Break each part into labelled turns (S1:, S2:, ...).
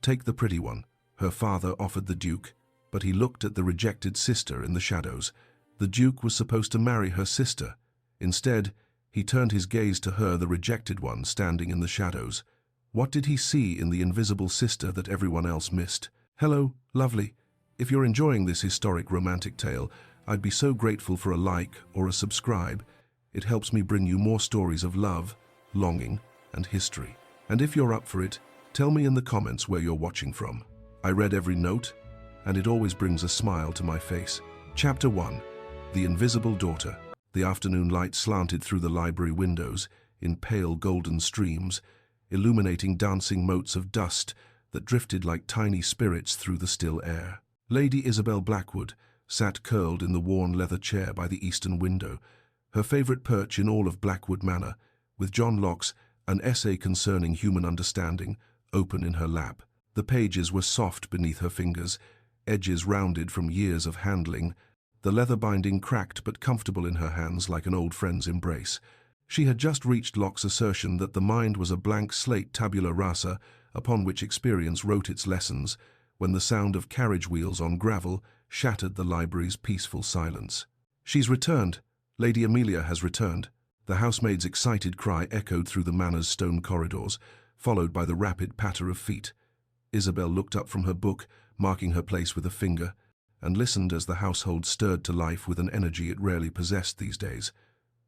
S1: Take the pretty one, her father offered the Duke, but he looked at the rejected sister in the shadows. The Duke was supposed to marry her sister. Instead, he turned his gaze to her, the rejected one, standing in the shadows. What did he see in the invisible sister that everyone else missed? Hello, lovely. If you're enjoying this historic romantic tale, I'd be so grateful for a like or a subscribe. It helps me bring you more stories of love, longing, and history. And if you're up for it, tell me in the comments where you're watching from. I read every note, and it always brings a smile to my face. Chapter 1. The Invisible Daughter. The afternoon light slanted through the library windows in pale golden streams, illuminating dancing motes of dust that drifted like tiny spirits through the still air. Lady Isabel Blackwood sat curled in the worn leather chair by the eastern window, her favorite perch in all of Blackwood Manor, with John Locke's An Essay Concerning Human Understanding open in her lap. The pages were soft beneath her fingers, edges rounded from years of handling, the leather binding cracked but comfortable in her hands like an old friend's embrace. She had just reached Locke's assertion that the mind was a blank slate tabula rasa upon which experience wrote its lessons, when the sound of carriage wheels on gravel shattered the library's peaceful silence. "She's returned. Lady Amelia has returned." The housemaid's excited cry echoed through the manor's stone corridors, followed by the rapid patter of feet. Isabel looked up from her book, marking her place with a finger, and listened as the household stirred to life with an energy it rarely possessed these days.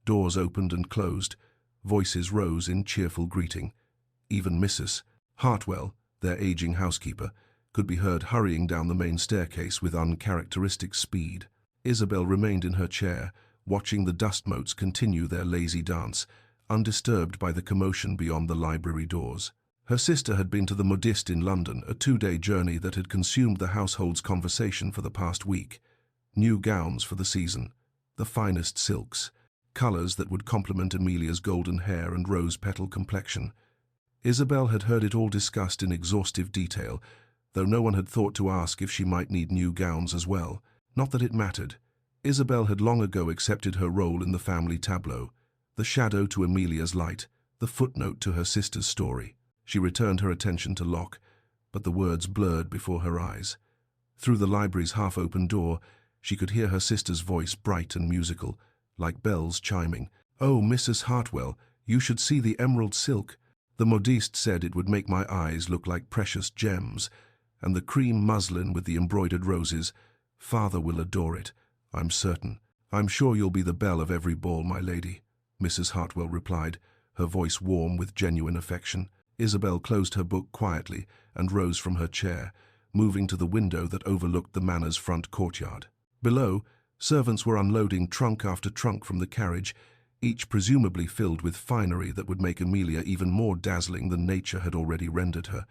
S1: Doors opened and closed, voices rose in cheerful greeting. Even Mrs. Hartwell, their aging housekeeper, could be heard hurrying down the main staircase with uncharacteristic speed. Isabel remained in her chair, watching the dust motes continue their lazy dance, undisturbed by the commotion beyond the library doors. Her sister had been to the modiste in London, a 2-day journey that had consumed the household's conversation for the past week. New gowns for the season, the finest silks, colors that would complement Amelia's golden hair and rose-petal complexion. Isabel had heard it all discussed in exhaustive detail, though no one had thought to ask if she might need new gowns as well. Not that it mattered. Isabel had long ago accepted her role in the family tableau, the shadow to Amelia's light, the footnote to her sister's story. She returned her attention to Locke, but the words blurred before her eyes. Through the library's half-open door, she could hear her sister's voice, bright and musical, like bells chiming. "Oh, Mrs. Hartwell, you should see the emerald silk. The modiste said it would make my eyes look like precious gems, and the cream muslin with the embroidered roses. Father will adore it, I'm certain." "I'm sure you'll be the belle of every ball, my lady," Mrs. Hartwell replied, her voice warm with genuine affection. Isabel closed her book quietly and rose from her chair, moving to the window that overlooked the manor's front courtyard. Below, servants were unloading trunk after trunk from the carriage, each presumably filled with finery that would make Amelia even more dazzling than nature had already rendered her.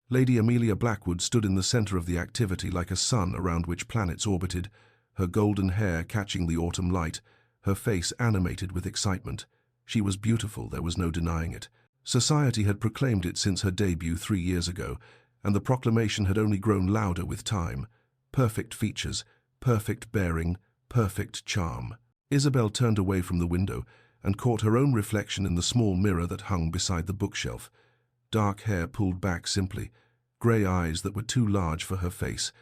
S1: Lady Amelia Blackwood stood in the center of the activity like a sun around which planets orbited, her golden hair catching the autumn light, her face animated with excitement. She was beautiful, there was no denying it. Society had proclaimed it since her debut 3 years ago, and the proclamation had only grown louder with time. Perfect features, perfect bearing, perfect charm. Isabel turned away from the window and caught her own reflection in the small mirror that hung beside the bookshelf. Dark hair pulled back simply, grey eyes that were too large for her face,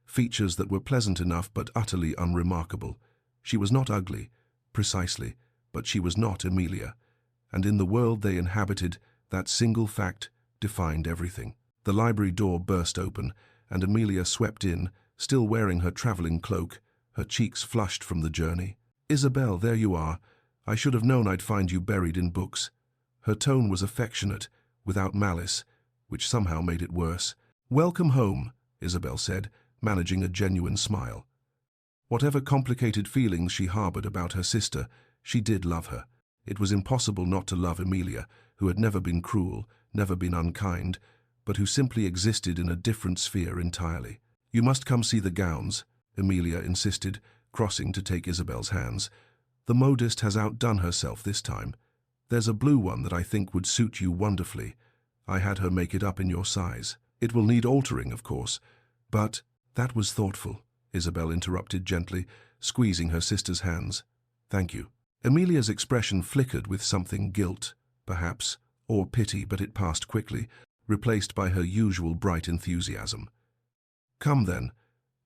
S1: features that were pleasant enough but utterly unremarkable. She was not ugly, precisely, but she was not Amelia. And in the world they inhabited, that single fact defined everything. The library door burst open, and Amelia swept in, still wearing her traveling cloak, her cheeks flushed from the journey. "Isabel, there you are. I should have known I'd find you buried in books." Her tone was affectionate, without malice, which somehow made it worse. "Welcome home," Isabel said, managing a genuine smile. Whatever complicated feelings she harbored about her sister, she did love her. It was impossible not to love Amelia, who had never been cruel, never been unkind, but who simply existed in a different sphere entirely. "You must come see the gowns," Amelia insisted, crossing to take Isabel's hands. "The modiste has outdone herself this time. There's a blue one that I think would suit you wonderfully. I had her make it up in your size. It will need altering, of course, but—" "That was thoughtful," Isabel interrupted gently, squeezing her sister's hands. "Thank you." Amelia's expression flickered with something guilt, perhaps, or pity, but it passed quickly. replaced by her usual bright enthusiasm. "Come then.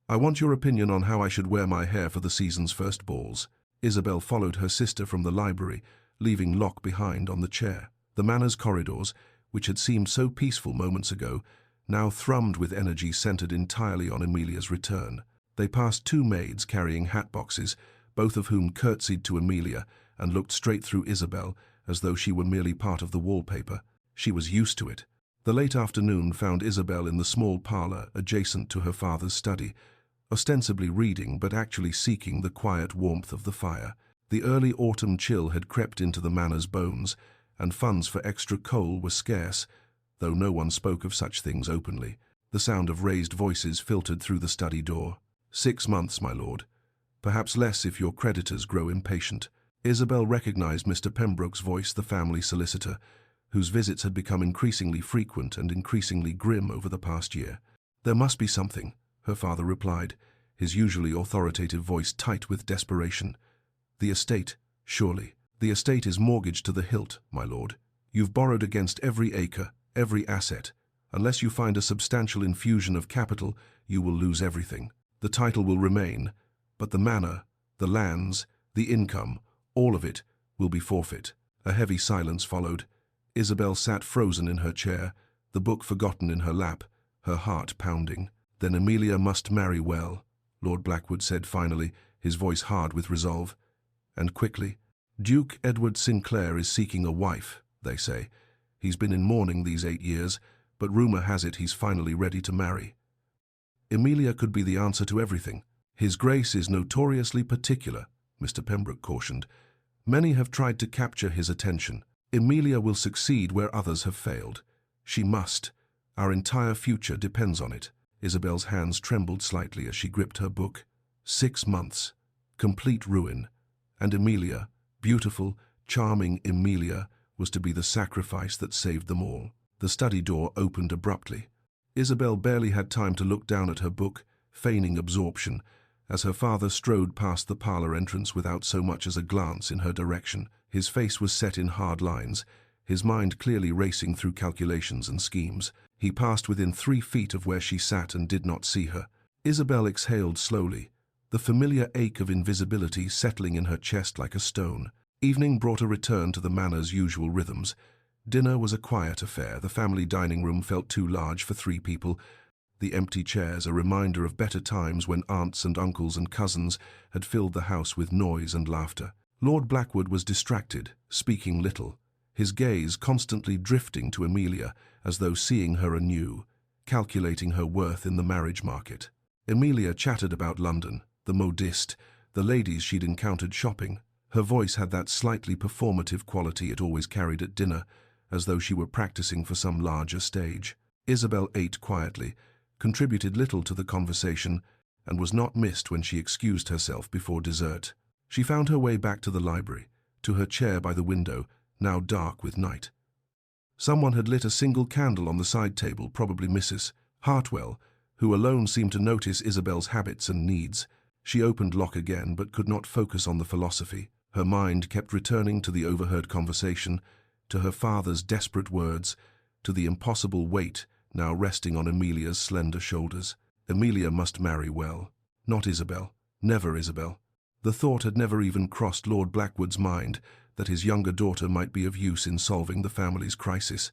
S1: I want your opinion on how I should wear my hair for the season's first balls." Isabel followed her sister from the library, leaving Locke behind on the chair. The manor's corridors, which had seemed so peaceful moments ago, now thrummed with energy centered entirely on Amelia's return. They passed two maids carrying hat boxes, both of whom curtsied to Amelia and looked straight through Isabel as though she were merely part of the wallpaper. She was used to it. The late afternoon found Isabel in the small parlor adjacent to her father's study, ostensibly reading but actually seeking the quiet warmth of the fire. The early autumn chill had crept into the manor's bones, and funds for extra coal were scarce, though no one spoke of such things openly. The sound of raised voices filtered through the study door. 6 months, my lord. Perhaps less if your creditors grow impatient." Isabel recognized Mr. Pembroke's voice, the family solicitor, whose visits had become increasingly frequent and increasingly grim over the past year. "There must be something," her father replied, his usually authoritative voice tight with desperation. "The estate, surely. The estate is mortgaged to the hilt, my lord. You've borrowed against every acre, every asset. Unless you find a substantial infusion of capital, you will lose everything. The title will remain, but the manor, the lands, the income, all of it will be forfeit." A heavy silence followed. Isabel sat frozen in her chair, the book forgotten in her lap, her heart pounding. "Then Amelia must marry well," Lord Blackwood said finally, his voice hard with resolve. And quickly, "Duke Edward Sinclair is seeking a wife, they say. He's been in mourning these 8 years, but rumor has it he's finally ready to marry. Amelia could be the answer to everything." "His Grace is notoriously particular," Mr. Pembroke cautioned. "Many have tried to capture his attention. Amelia will succeed where others have failed. She must. Our entire future depends on it." Isabel's hands trembled slightly as she gripped her book. 6 months. Complete ruin. And Amelia, beautiful, charming Amelia, was to be the sacrifice that saved them all. The study door opened abruptly. Isabel barely had time to look down at her book, feigning absorption, as her father strode past the parlor entrance without so much as a glance in her direction. His face was set in hard lines, his mind clearly racing through calculations and schemes. He passed within 3 feet of where she sat and did not see her. Isabel exhaled slowly, the familiar ache of invisibility settling in her chest like a stone. Evening brought a return to the manor's usual rhythms. Dinner was a quiet affair. The family dining room felt too large for 3 people. The empty chairs, a reminder of better times when aunts and uncles and cousins had filled the house with noise and laughter. Lord Blackwood was distracted, speaking little, his gaze constantly drifting to Amelia, as though seeing her anew, calculating her worth in the marriage market. Amelia chattered about London, the modiste, the ladies she'd encountered shopping. Her voice had that slightly performative quality it always carried at dinner, as though she were practicing for some larger stage. Isabel ate quietly, contributed little to the conversation, and was not missed when she excused herself before dessert. She found her way back to the library, to her chair by the window, now dark with night. Someone had lit a single candle on the side table, probably Mrs. Hartwell, who alone seemed to notice Isabel's habits and needs. She opened Locke again, but could not focus on the philosophy. Her mind kept returning to the overheard conversation, to her father's desperate words, to the impossible weight now resting on Amelia's slender shoulders. Amelia must marry well. Not Isabel. Never Isabel. The thought had never even crossed Lord Blackwood's mind that his younger daughter might be of use in solving the family's crisis.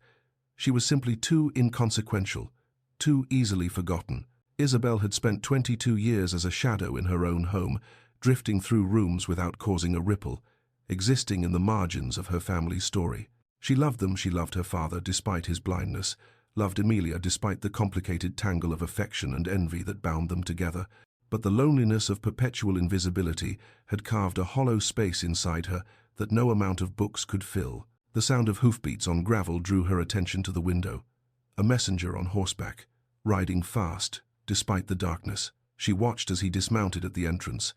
S1: She was simply too inconsequential, too easily forgotten. Isabel had spent 22 years as a shadow in her own home, drifting through rooms without causing a ripple, existing in the margins of her family's story. She loved them, she loved her father despite his blindness, loved Amelia despite the complicated tangle of affection and envy that bound them together. But the loneliness of perpetual invisibility had carved a hollow space inside her that no amount of books could fill. The sound of hoofbeats on gravel drew her attention to the window. A messenger on horseback, riding fast, despite the darkness. She watched as he dismounted at the entrance,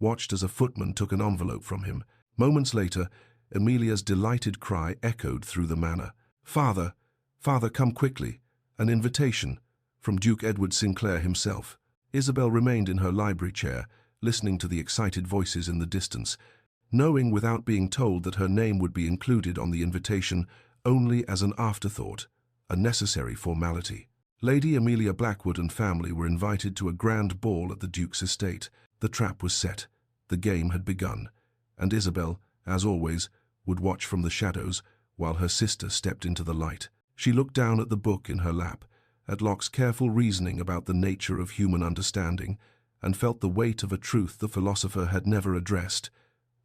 S1: watched as a footman took an envelope from him. Moments later, Amelia's delighted cry echoed through the manor. "Father, father, come quickly. An invitation from Duke Edward Sinclair himself." Isabel remained in her library chair, listening to the excited voices in the distance, knowing without being told that her name would be included on the invitation only as an afterthought, a necessary formality. Lady Amelia Blackwood and family were invited to a grand ball at the Duke's estate. The trap was set, the game had begun, and Isabel, as always, would watch from the shadows while her sister stepped into the light. She looked down at the book in her lap, at Locke's careful reasoning about the nature of human understanding, and felt the weight of a truth the philosopher had never addressed,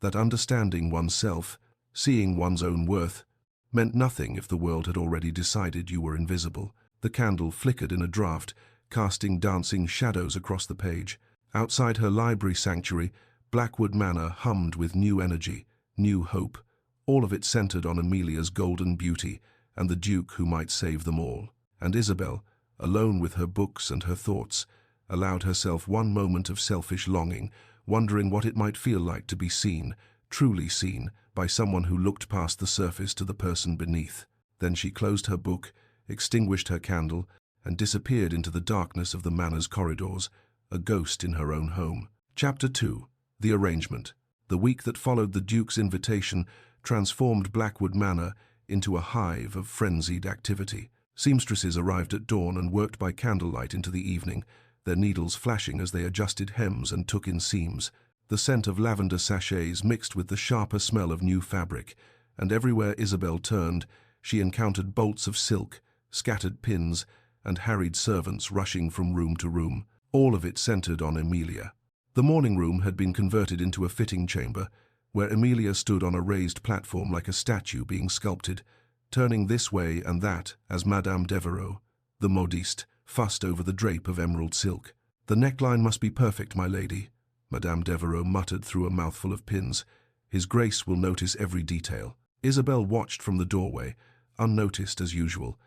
S1: that understanding oneself, seeing one's own worth, meant nothing if the world had already decided you were invisible. The candle flickered in a draught, casting dancing shadows across the page. Outside her library sanctuary, Blackwood Manor hummed with new energy, new hope, all of it centered on Amelia's golden beauty and the Duke who might save them all. And Isabel, alone with her books and her thoughts, allowed herself one moment of selfish longing, wondering what it might feel like to be seen, truly seen, by someone who looked past the surface to the person beneath. Then she closed her book, extinguished her candle, and disappeared into the darkness of the manor's corridors, a ghost in her own home. Chapter 2. The Arrangement. The week that followed the Duke's invitation transformed Blackwood Manor into a hive of frenzied activity. Seamstresses arrived at dawn and worked by candlelight into the evening, their needles flashing as they adjusted hems and took in seams. The scent of lavender sachets mixed with the sharper smell of new fabric, and everywhere Isabel turned, she encountered bolts of silk, scattered pins, and harried servants rushing from room to room. All of it centered on Amelia. The morning room had been converted into a fitting chamber, where Amelia stood on a raised platform like a statue being sculpted, turning this way and that as Madame Devereux, the modiste, fussed over the drape of emerald silk. "The neckline must be perfect, my lady," Madame Devereux muttered through a mouthful of pins. "His Grace will notice every detail." Isabel watched from the doorway, unnoticed as usual,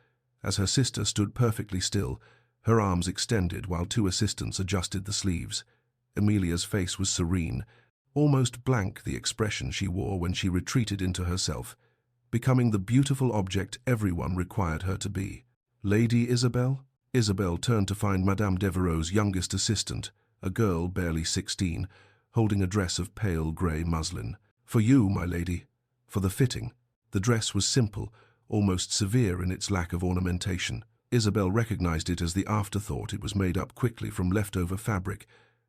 S1: as her sister stood perfectly still, her arms extended while two assistants adjusted the sleeves. Amelia's face was serene, almost blank the expression she wore when she retreated into herself, becoming the beautiful object everyone required her to be. "Lady Isabel?" Isabel turned to find Madame Devereux's youngest assistant, a girl barely 16, holding a dress of pale grey muslin. "For you, my lady." For the fitting. The dress was simple, almost severe in its lack of ornamentation. Isabel recognized it as the afterthought. It was made up quickly from leftover fabric,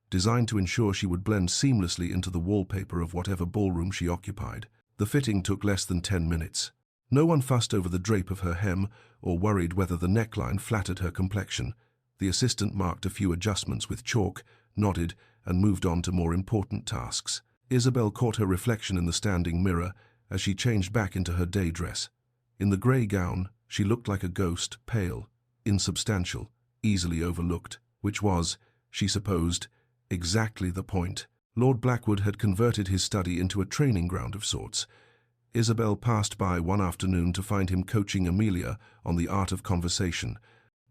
S1: designed to ensure she would blend seamlessly into the wallpaper of whatever ballroom she occupied. The fitting took less than 10 minutes. No one fussed over the drape of her hem or worried whether the neckline flattered her complexion. The assistant marked a few adjustments with chalk, nodded, and moved on to more important tasks. Isabel caught her reflection in the standing mirror as she changed back into her day dress. In the grey gown, she looked like a ghost, pale, insubstantial, easily overlooked, which was, she supposed, exactly the point. Lord Blackwood had converted his study into a training ground of sorts. Isabel passed by one afternoon to find him coaching Amelia on the art of conversation,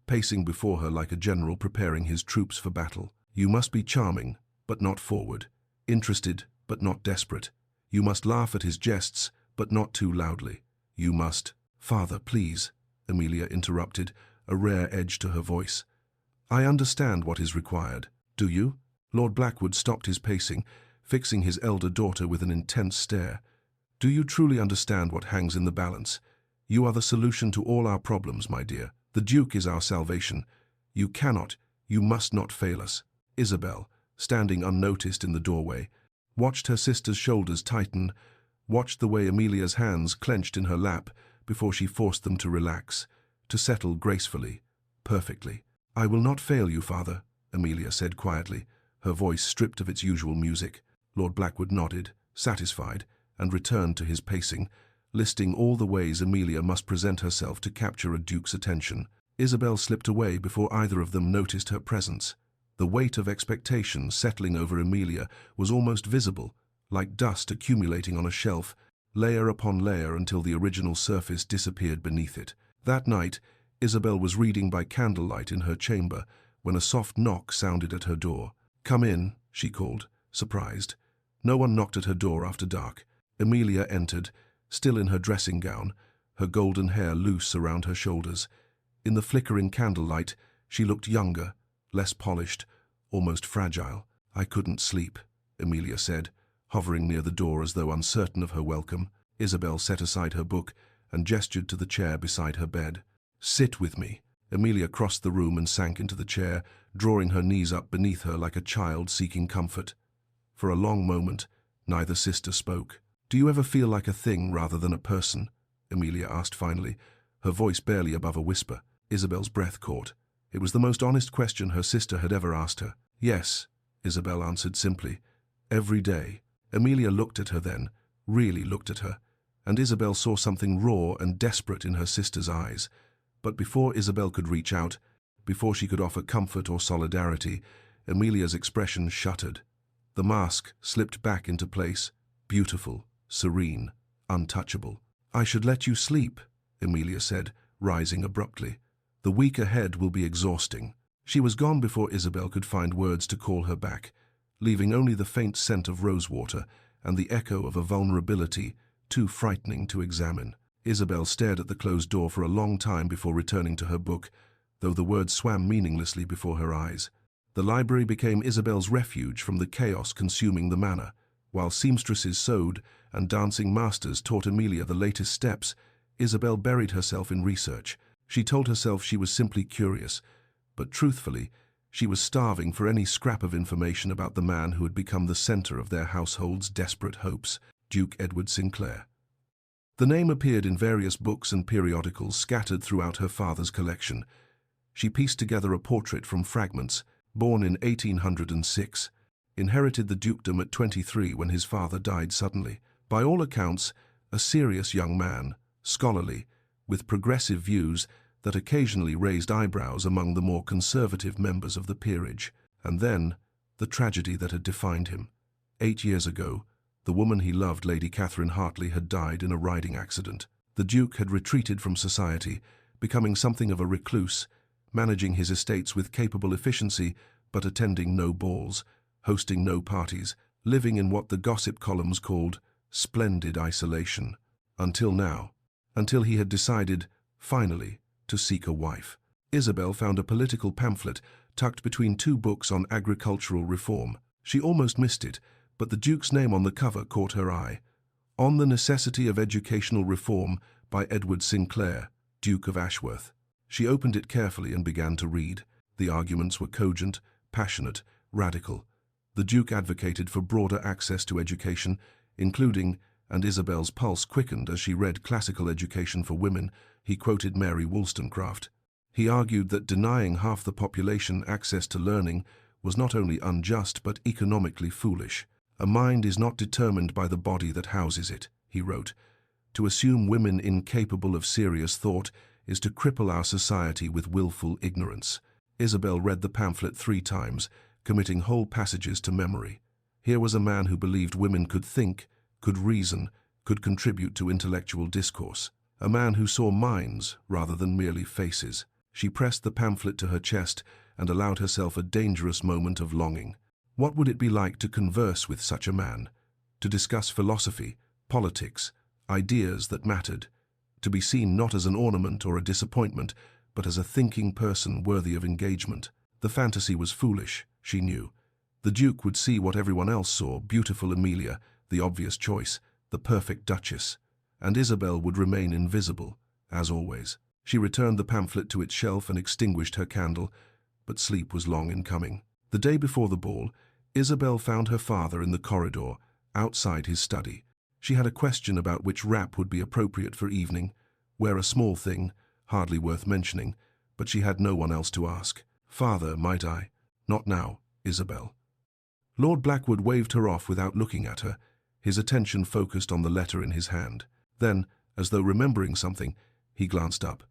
S1: pacing before her like a general preparing his troops for battle. "You must be charming, but not forward, interested, but not desperate. You must laugh at his jests, but not too loudly. You must—" "Father, please," Amelia interrupted, a rare edge to her voice. "I understand what is required. Do you?" Lord Blackwood stopped his pacing, fixing his elder daughter with an intense stare. "Do you truly understand what hangs in the balance? You are the solution to all our problems, my dear. The Duke is our salvation. You cannot, you must not fail us." Isabel, standing unnoticed in the doorway, watched her sister's shoulders tighten, watched the way Amelia's hands clenched in her lap before she forced them to relax, to settle gracefully, perfectly. "I will not fail you, father," Amelia said quietly, her voice stripped of its usual music. Lord Blackwood nodded, satisfied, and returned to his pacing, listing all the ways Amelia must present herself to capture a duke's attention. Isabel slipped away before either of them noticed her presence. The weight of expectation settling over Amelia was almost visible, like dust accumulating on a shelf, layer upon layer until the original surface disappeared beneath it. That night, Isabel was reading by candlelight in her chamber when a soft knock sounded at her door. "Come in," she called, surprised. No one knocked at her door after dark. Amelia entered, still in her dressing gown, her golden hair loose around her shoulders. In the flickering candlelight, she looked younger, less polished, almost fragile. "I couldn't sleep," Amelia said, hovering near the door as though uncertain of her welcome. Isabel set aside her book and gestured to the chair beside her bed. Sit with me. Amelia crossed the room and sank into the chair, drawing her knees up beneath her like a child seeking comfort. For a long moment, neither sister spoke. "Do you ever feel like a thing rather than a person?" Amelia asked finally, her voice barely above a whisper. Isabel's breath caught. It was the most honest question her sister had ever asked her. "Yes," Isabel answered simply. "Every day." Amelia looked at her then, really looked at her, and Isabel saw something raw and desperate in her sister's eyes. But before Isabel could reach out, before she could offer comfort or solidarity, Amelia's expression shuttered. The mask slipped back into place, beautiful, serene, untouchable. "I should let you sleep," Amelia said, rising abruptly. "The week ahead will be exhausting." She was gone before Isabel could find words to call her back, leaving only the faint scent of rosewater and the echo of a vulnerability too frightening to examine. Isabel stared at the closed door for a long time before returning to her book, though the words swam meaninglessly before her eyes. The library became Isabel's refuge from the chaos consuming the manor. While seamstresses sewed and dancing masters taught Amelia the latest steps, Isabel buried herself in research. She told herself she was simply curious, but truthfully, she was starving for any scrap of information about the man who had become the center of their household's desperate hopes, Duke Edward Sinclair. The name appeared in various books and periodicals scattered throughout her father's collection. She pieced together a portrait from fragments. Born in 1806, inherited the dukedom at 23 when his father died suddenly. By all accounts, a serious young man, scholarly, with progressive views that occasionally raised eyebrows among the more conservative members of the peerage. And then, the tragedy that had defined him. 8 years ago, the woman he loved, Lady Catherine Hartley, had died in a riding accident. The Duke had retreated from society, becoming something of a recluse, managing his estates with capable efficiency, but attending no balls, hosting no parties, living in what the gossip columns called splendid isolation. Until now. Until he had decided, finally, to seek a wife. Isabel found a political pamphlet tucked between 2 books on agricultural reform. She almost missed it, but the Duke's name on the cover caught her eye. On the Necessity of Educational Reform by Edward Sinclair, Duke of Ashworth. She opened it carefully and began to read. The arguments were cogent, passionate, radical. The Duke advocated for broader access to education, including, and Isabel's pulse quickened as she read Classical Education for Women. He quoted Mary Wollstonecraft. He argued that denying half the population access to learning was not only unjust but economically foolish. "A mind is not determined by the body that houses it," he wrote. "To assume women incapable of serious thought is to cripple our society with willful ignorance." Isabel read the pamphlet 3 times, committing whole passages to memory. Here was a man who believed women could think, could reason, could contribute to intellectual discourse. A man who saw minds rather than merely faces. She pressed the pamphlet to her chest and allowed herself a dangerous moment of longing. What would it be like to converse with such a man? To discuss philosophy, politics, ideas that mattered? To be seen not as an ornament or a disappointment, but as a thinking person worthy of engagement? The fantasy was foolish, she knew. The Duke would see what everyone else saw, beautiful Amelia, the obvious choice, the perfect Duchess. And Isabel would remain invisible, as always. She returned the pamphlet to its shelf and extinguished her candle, but sleep was long in coming. The day before the ball, Isabel found her father in the corridor, outside his study. She had a question about which wrap would be appropriate for evening, wear a small thing, hardly worth mentioning, but she had no one else to ask. "Father, might I?" "Not now, Isabel." Lord Blackwood waved her off without looking at her, his attention focused on the letter in his hand. Then, as though remembering something, he glanced up.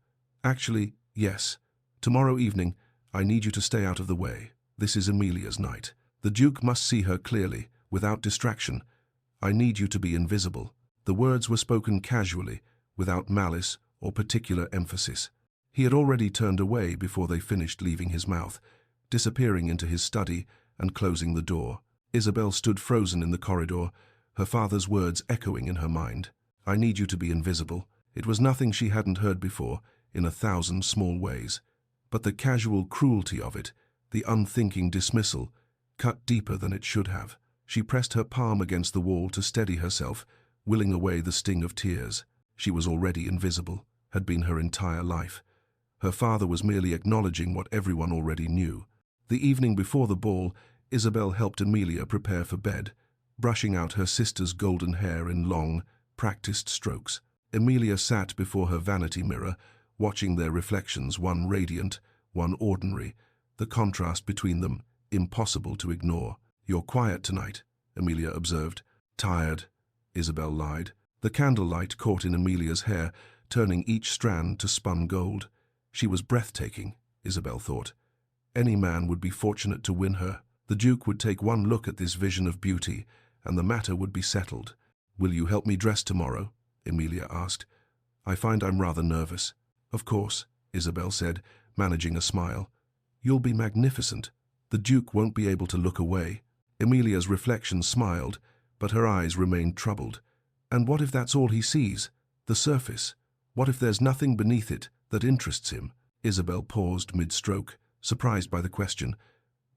S1: "Actually, yes. Tomorrow evening, I need you to stay out of the way. This is Amelia's night. The Duke must see her clearly, without distraction. I need you to be invisible." The words were spoken casually, without malice or particular emphasis. He had already turned away before they finished leaving his mouth, disappearing into his study and closing the door. Isabel stood frozen in the corridor, her father's words echoing in her mind. "I need you to be invisible." It was nothing she hadn't heard before, in 1,000 small ways. But the casual cruelty of it, the unthinking dismissal, cut deeper than it should have. She pressed her palm against the wall to steady herself, willing away the sting of tears. She was already invisible, had been her entire life. Her father was merely acknowledging what everyone already knew. The evening before the ball, Isabel helped Amelia prepare for bed, brushing out her sister's golden hair in long, practiced strokes. Amelia sat before her vanity mirror, watching their reflections, one radiant, one ordinary, the contrast between them impossible to ignore. "You're quiet tonight," Amelia observed. "Tired," Isabel lied. The candlelight caught in Amelia's hair, turning each strand to spun gold. She was breathtaking, Isabel thought. Any man would be fortunate to win her. The Duke would take one look at this vision of beauty, and the matter would be settled. "Will you help me dress tomorrow?" Amelia asked. "I find I'm rather nervous." "Of course," Isabel said, managing a smile. "You'll be magnificent. The Duke won't be able to look away." Amelia's reflection smiled, but her eyes remained troubled. And what if that's all he sees? The surface? What if there's nothing beneath it that interests him? Isabel paused mid-stroke, surprised by the question.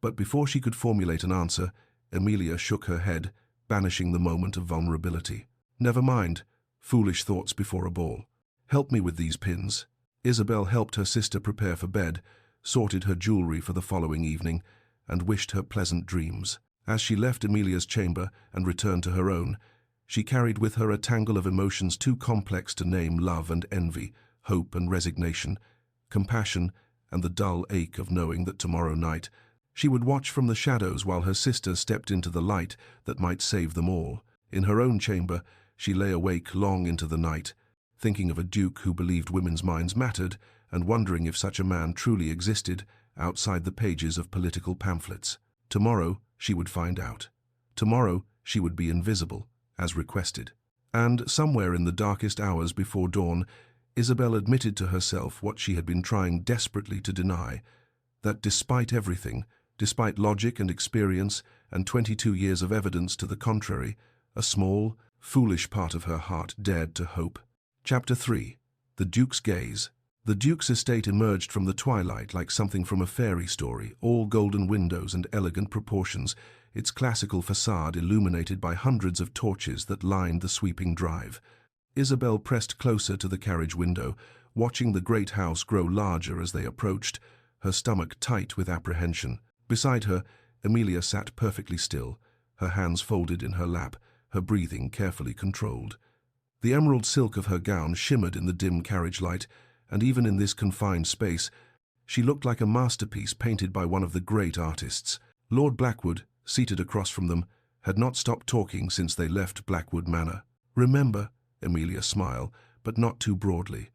S1: But before she could formulate an answer, Amelia shook her head, banishing the moment of vulnerability. "Never mind. Foolish thoughts before a ball. Help me with these pins." Isabel helped her sister prepare for bed, sorted her jewelry for the following evening, and wished her pleasant dreams. As she left Amelia's chamber and returned to her own, she carried with her a tangle of emotions too complex to name: love and envy, hope and resignation, compassion and the dull ache of knowing that tomorrow night she would watch from the shadows while her sister stepped into the light that might save them all. In her own chamber, she lay awake long into the night, thinking of a duke who believed women's minds mattered and wondering if such a man truly existed outside the pages of political pamphlets. Tomorrow, she would find out. Tomorrow, she would be invisible, as requested. And somewhere in the darkest hours before dawn, Isabel admitted to herself what she had been trying desperately to deny, that despite everything, despite logic and experience and 22 years of evidence to the contrary, a small, foolish part of her heart dared to hope. Chapter 3. The Duke's Gaze. The Duke's estate emerged from the twilight like something from a fairy story, all golden windows and elegant proportions, its classical facade illuminated by hundreds of torches that lined the sweeping drive. Isabel pressed closer to the carriage window, watching the great house grow larger as they approached, her stomach tight with apprehension. Beside her, Amelia sat perfectly still, her hands folded in her lap, her breathing carefully controlled. The emerald silk of her gown shimmered in the dim carriage light, and even in this confined space, she looked like a masterpiece painted by one of the great artists. Lord Blackwood, seated across from them, had not stopped talking since they left Blackwood Manor. "Remember," Amelia smiled, but not too broadly.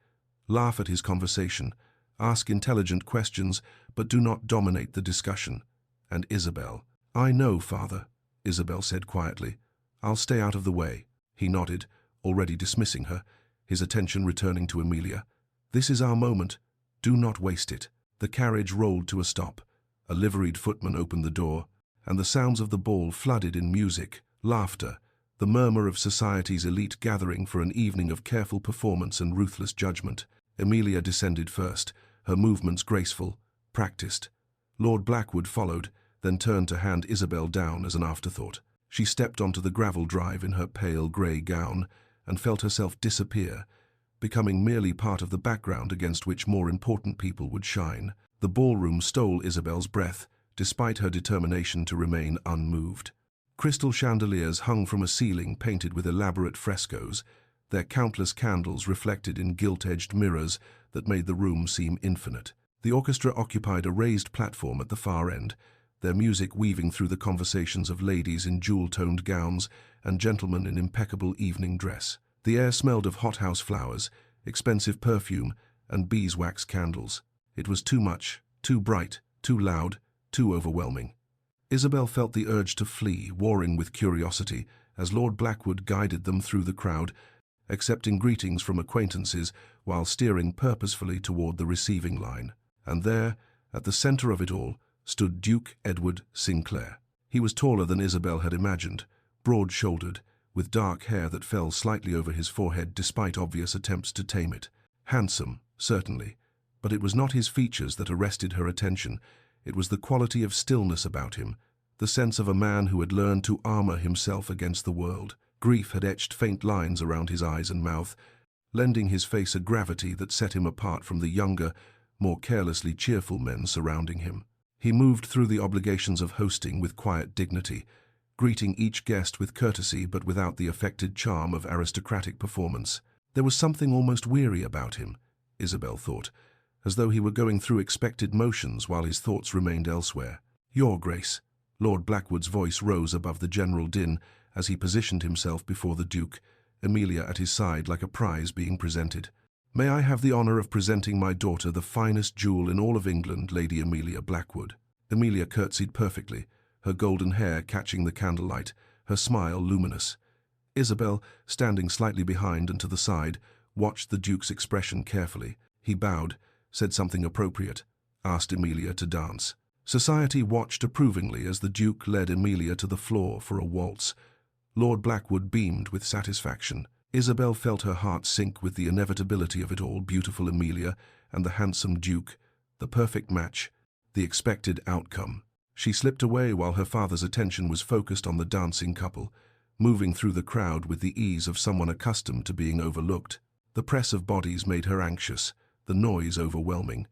S1: "Laugh at his conversation, ask intelligent questions, but do not dominate the discussion." And Isabel. "I know, Father," Isabel said quietly. "I'll stay out of the way." He nodded, already dismissing her, his attention returning to Amelia. "This is our moment. Do not waste it." The carriage rolled to a stop. A liveried footman opened the door, and the sounds of the ball flooded in music, laughter, the murmur of society's elite gathering for an evening of careful performance and ruthless judgment. Amelia descended first, her movements graceful, practiced. Lord Blackwood followed, then turned to hand Isabel down as an afterthought. She stepped onto the gravel drive in her pale grey gown and felt herself disappear, becoming merely part of the background against which more important people would shine. The ballroom stole Isabel's breath, despite her determination to remain unmoved. Crystal chandeliers hung from a ceiling painted with elaborate frescoes, their countless candles reflected in gilt-edged mirrors that made the room seem infinite. The orchestra occupied a raised platform at the far end, their music weaving through the conversations of ladies in jewel-toned gowns and gentlemen in impeccable evening dress. The air smelled of hothouse flowers, expensive perfume, and beeswax candles. It was too much, too bright, too loud, too overwhelming. Isabel felt the urge to flee, warring with curiosity, as Lord Blackwood guided them through the crowd, accepting greetings from acquaintances while steering purposefully toward the receiving line. And there, at the center of it all, stood Duke Edward Sinclair. He was taller than Isabel had imagined, broad-shouldered, with dark hair that fell slightly over his forehead despite obvious attempts to tame it. Handsome, certainly, but it was not his features that arrested her attention. It was the quality of stillness about him, the sense of a man who had learned to armor himself against the world. Grief had etched faint lines around his eyes and mouth, lending his face a gravity that set him apart from the younger, more carelessly cheerful men surrounding him. He moved through the obligations of hosting with quiet dignity, greeting each guest with courtesy but without the affected charm of aristocratic performance. There was something almost weary about him, Isabel thought, as though he were going through expected motions while his thoughts remained elsewhere. "Your Grace." Lord Blackwood's voice rose above the general din as he positioned himself before the Duke, Amelia at his side like a prize being presented. "May I have the honor of presenting my daughter the finest jewel in all of England, Lady Amelia Blackwood?" Amelia curtsied perfectly, her golden hair catching the candlelight, her smile luminous. Isabel, standing slightly behind and to the side, watched the Duke's expression carefully. He bowed, said something appropriate, asked Amelia to dance. Society watched approvingly as the Duke led Amelia to the floor for a waltz. Lord Blackwood beamed with satisfaction. Isabel felt her heart sink with the inevitability of it all, beautiful Amelia and the handsome Duke, the perfect match, the expected outcome. She slipped away while her father's attention was focused on the dancing couple, moving through the crowd with the ease of someone accustomed to being overlooked. The press of bodies made her anxious, the noise overwhelming,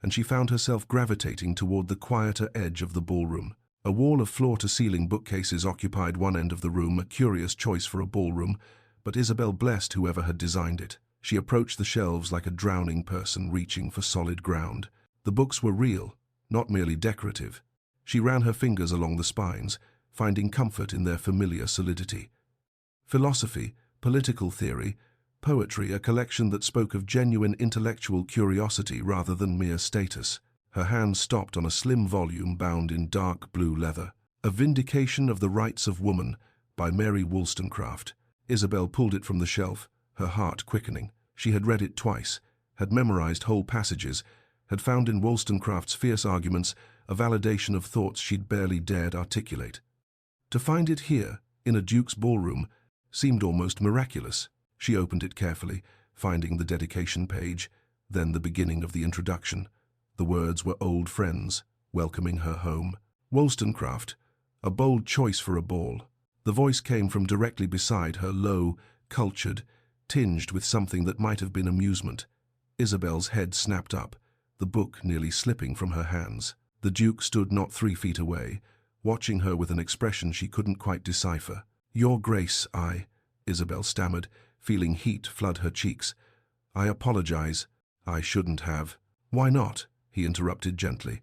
S1: and she found herself gravitating toward the quieter edge of the ballroom. A wall of floor-to-ceiling bookcases occupied one end of the room, a curious choice for a ballroom, but Isabel blessed whoever had designed it. She approached the shelves like a drowning person reaching for solid ground. The books were real, not merely decorative. She ran her fingers along the spines, finding comfort in their familiar solidity. Philosophy, political theory, poetry, a collection that spoke of genuine intellectual curiosity rather than mere status. Her hand stopped on a slim volume bound in dark blue leather. A Vindication of the Rights of Woman by Mary Wollstonecraft. Isabel pulled it from the shelf, her heart quickening. She had read it twice, had memorized whole passages, had found in Wollstonecraft's fierce arguments a validation of thoughts she'd barely dared articulate. To find it here, in a Duke's ballroom, seemed almost miraculous. She opened it carefully, finding the dedication page, then the beginning of the introduction. The words were old friends, welcoming her home. Wollstonecraft, a bold choice for a ball. The voice came from directly beside her, low, cultured, tinged with something that might have been amusement. Isabel's head snapped up, the book nearly slipping from her hands. The Duke stood not 3 feet away, watching her with an expression she couldn't quite decipher. "Your Grace, Isabel stammered, feeling heat flood her cheeks. "I apologize. I shouldn't have." "Why not?" he interrupted gently.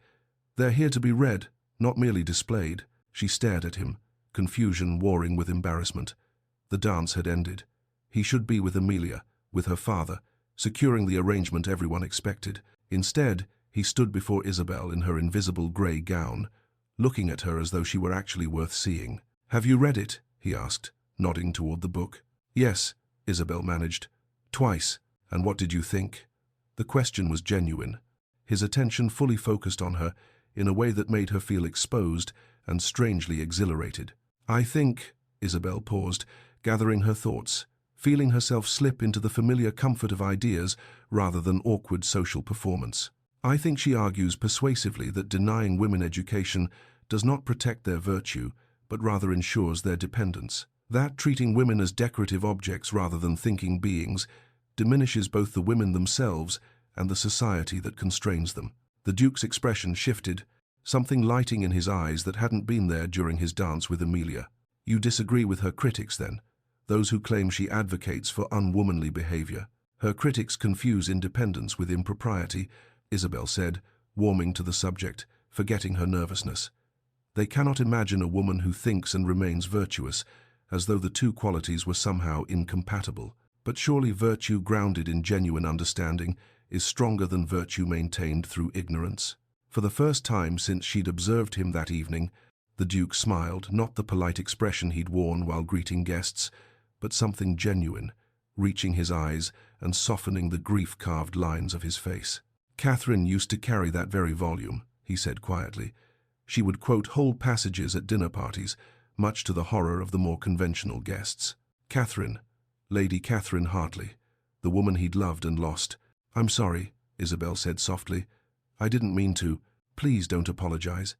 S1: "They're here to be read, not merely displayed." She stared at him, confusion warring with embarrassment. The dance had ended. He should be with Amelia, with her father, securing the arrangement everyone expected. Instead, he stood before Isabel in her invisible grey gown, looking at her as though she were actually worth seeing. "Have you read it?" he asked, nodding toward the book. "Yes," Isabel managed. "Twice. And what did you think?" The question was genuine, his attention fully focused on her in a way that made her feel exposed and strangely exhilarated. "I think," Isabel paused, gathering her thoughts, feeling herself slip into the familiar comfort of ideas rather than awkward social performance. "I think she argues persuasively that denying women education does not protect their virtue, but rather ensures their dependence. That treating women as decorative objects rather than thinking beings diminishes both the women themselves and the society that constrains them." The Duke's expression shifted, something lighting in his eyes that hadn't been there during his dance with Amelia. "You disagree with her critics, then? Those who claim she advocates for unwomanly behavior?" "Her critics confuse independence with impropriety," Isabel said, warming to the subject, forgetting her nervousness. "They cannot imagine a woman who thinks and remains virtuous, as though the two qualities were somehow incompatible. But surely virtue grounded in genuine understanding is stronger than virtue maintained through ignorance." For the first time since she'd observed him that evening, the Duke smiled, not the polite expression he'd worn while greeting guests, but something genuine, reaching his eyes and softening the grief-carved lines of his face. "Catherine used to carry that very volume," he said quietly. "She would quote whole passages at dinner parties, much to the horror of the more conventional guests." Catherine, Lady Catherine Hartley, the woman he'd loved and lost. "I'm sorry," Isabel said softly. "I didn't mean to. Please don't apologize."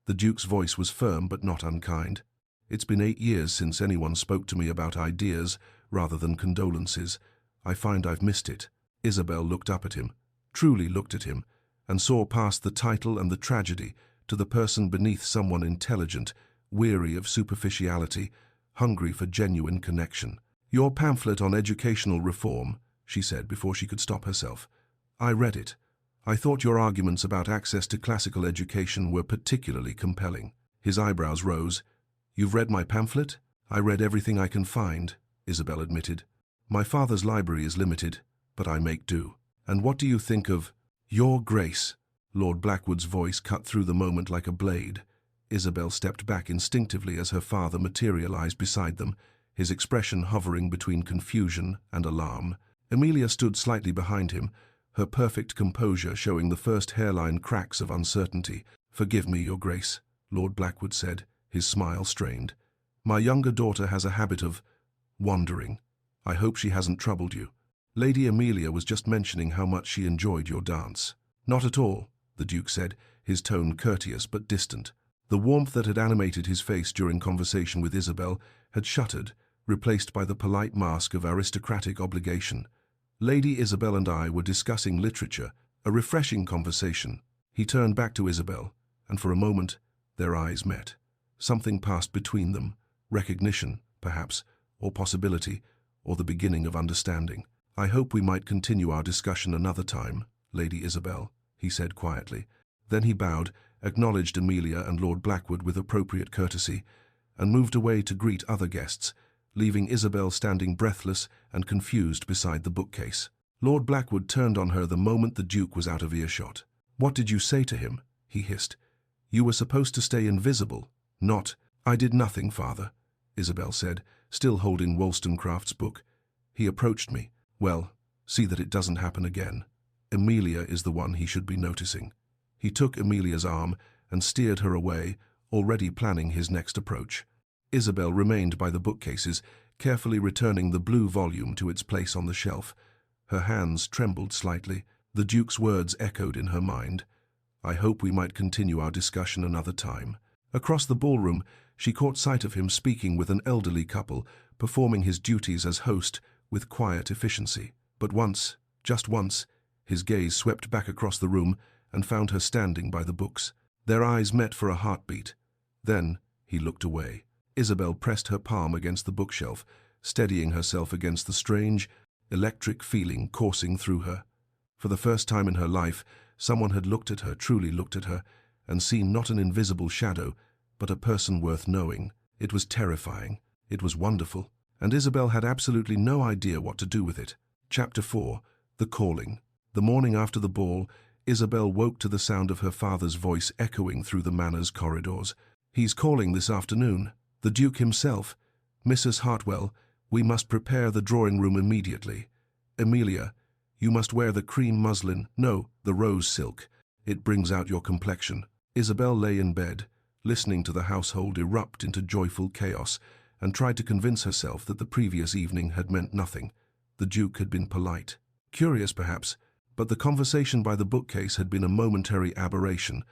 S1: The Duke's voice was firm but not unkind. "It's been 8 years since anyone spoke to me about ideas rather than condolences. I find I've missed it." Isabel looked up at him, truly looked at him, and saw past the title and the tragedy to the person beneath, someone intelligent, weary of superficiality, hungry for genuine connection. "Your pamphlet on educational reform," she said before she could stop herself. "I read it. I thought your arguments about access to classical education were particularly compelling." His eyebrows rose. "You've read my pamphlet?" "I read everything I can find," Isabel admitted. "My father's library is limited, but I make do." "And what do you think of—" "Your Grace?" Lord Blackwood's voice cut through the moment like a blade. Isabel stepped back instinctively as her father materialized beside them, his expression hovering between confusion and alarm. Amelia stood slightly behind him, her perfect composure showing the first hairline cracks of uncertainty. "Forgive me, Your Grace," Lord Blackwood said, his smile strained. "My younger daughter has a habit of wandering. I hope she hasn't troubled you. Lady Amelia was just mentioning how much she enjoyed your dance." "Not at all," the Duke said, his tone courteous but distant. The warmth that had animated his face during conversation with Isabel had shuttered, replaced by the polite mask of aristocratic obligation. "Lady Isabel and I were discussing literature, a refreshing conversation." He turned back to Isabel, and for a moment their eyes met. Something passed between them, recognition, perhaps, or possibility, or the beginning of understanding. "I hope we might continue our discussion another time, Lady Isabel," he said quietly. Then he bowed, acknowledged Amelia and Lord Blackwood with appropriate courtesy, and moved away to greet other guests, leaving Isabel standing breathless and confused beside the bookcase. Lord Blackwood turned on her the moment the Duke was out of earshot. "What did you say to him?" he hissed. "You were supposed to stay invisible, not—" "I did nothing, Father," Isabel said, still holding Wollstonecraft's book. "He approached me. Well, see that it doesn't happen again. Amelia is the one he should be noticing." He took Amelia's arm and steered her away, already planning his next approach. Isabel remained by the bookcases, carefully returning the blue volume to its place on the shelf. Her hands trembled slightly. The Duke's words echoed in her mind. "I hope we might continue our discussion another time." Across the ballroom, she caught sight of him speaking with an elderly couple, performing his duties as host with quiet efficiency. But once, just once, his gaze swept back across the room and found her standing by the books. Their eyes met for a heartbeat. Then he looked away. Isabel pressed her palm against the bookshelf, steadying herself against the strange, electric feeling coursing through her. For the first time in her life, someone had looked at her, truly looked at her, and seen not an invisible shadow, but a person worth knowing. It was terrifying. It was wonderful. And Isabel had absolutely no idea what to do with it. Chapter 4. The Calling. The morning after the ball, Isabel woke to the sound of her father's voice echoing through the manor's corridors. "He's calling this afternoon. The Duke himself. Mrs. Hartwell, we must prepare the drawing-room immediately. Amelia, you must wear the cream muslin, no, the rose silk. It brings out your complexion." Isabel lay in bed, listening to the household erupt into joyful chaos, and tried to convince herself that the previous evening had meant nothing. The Duke had been polite. Curious, perhaps, but the conversation by the bookcase had been a momentary aberration,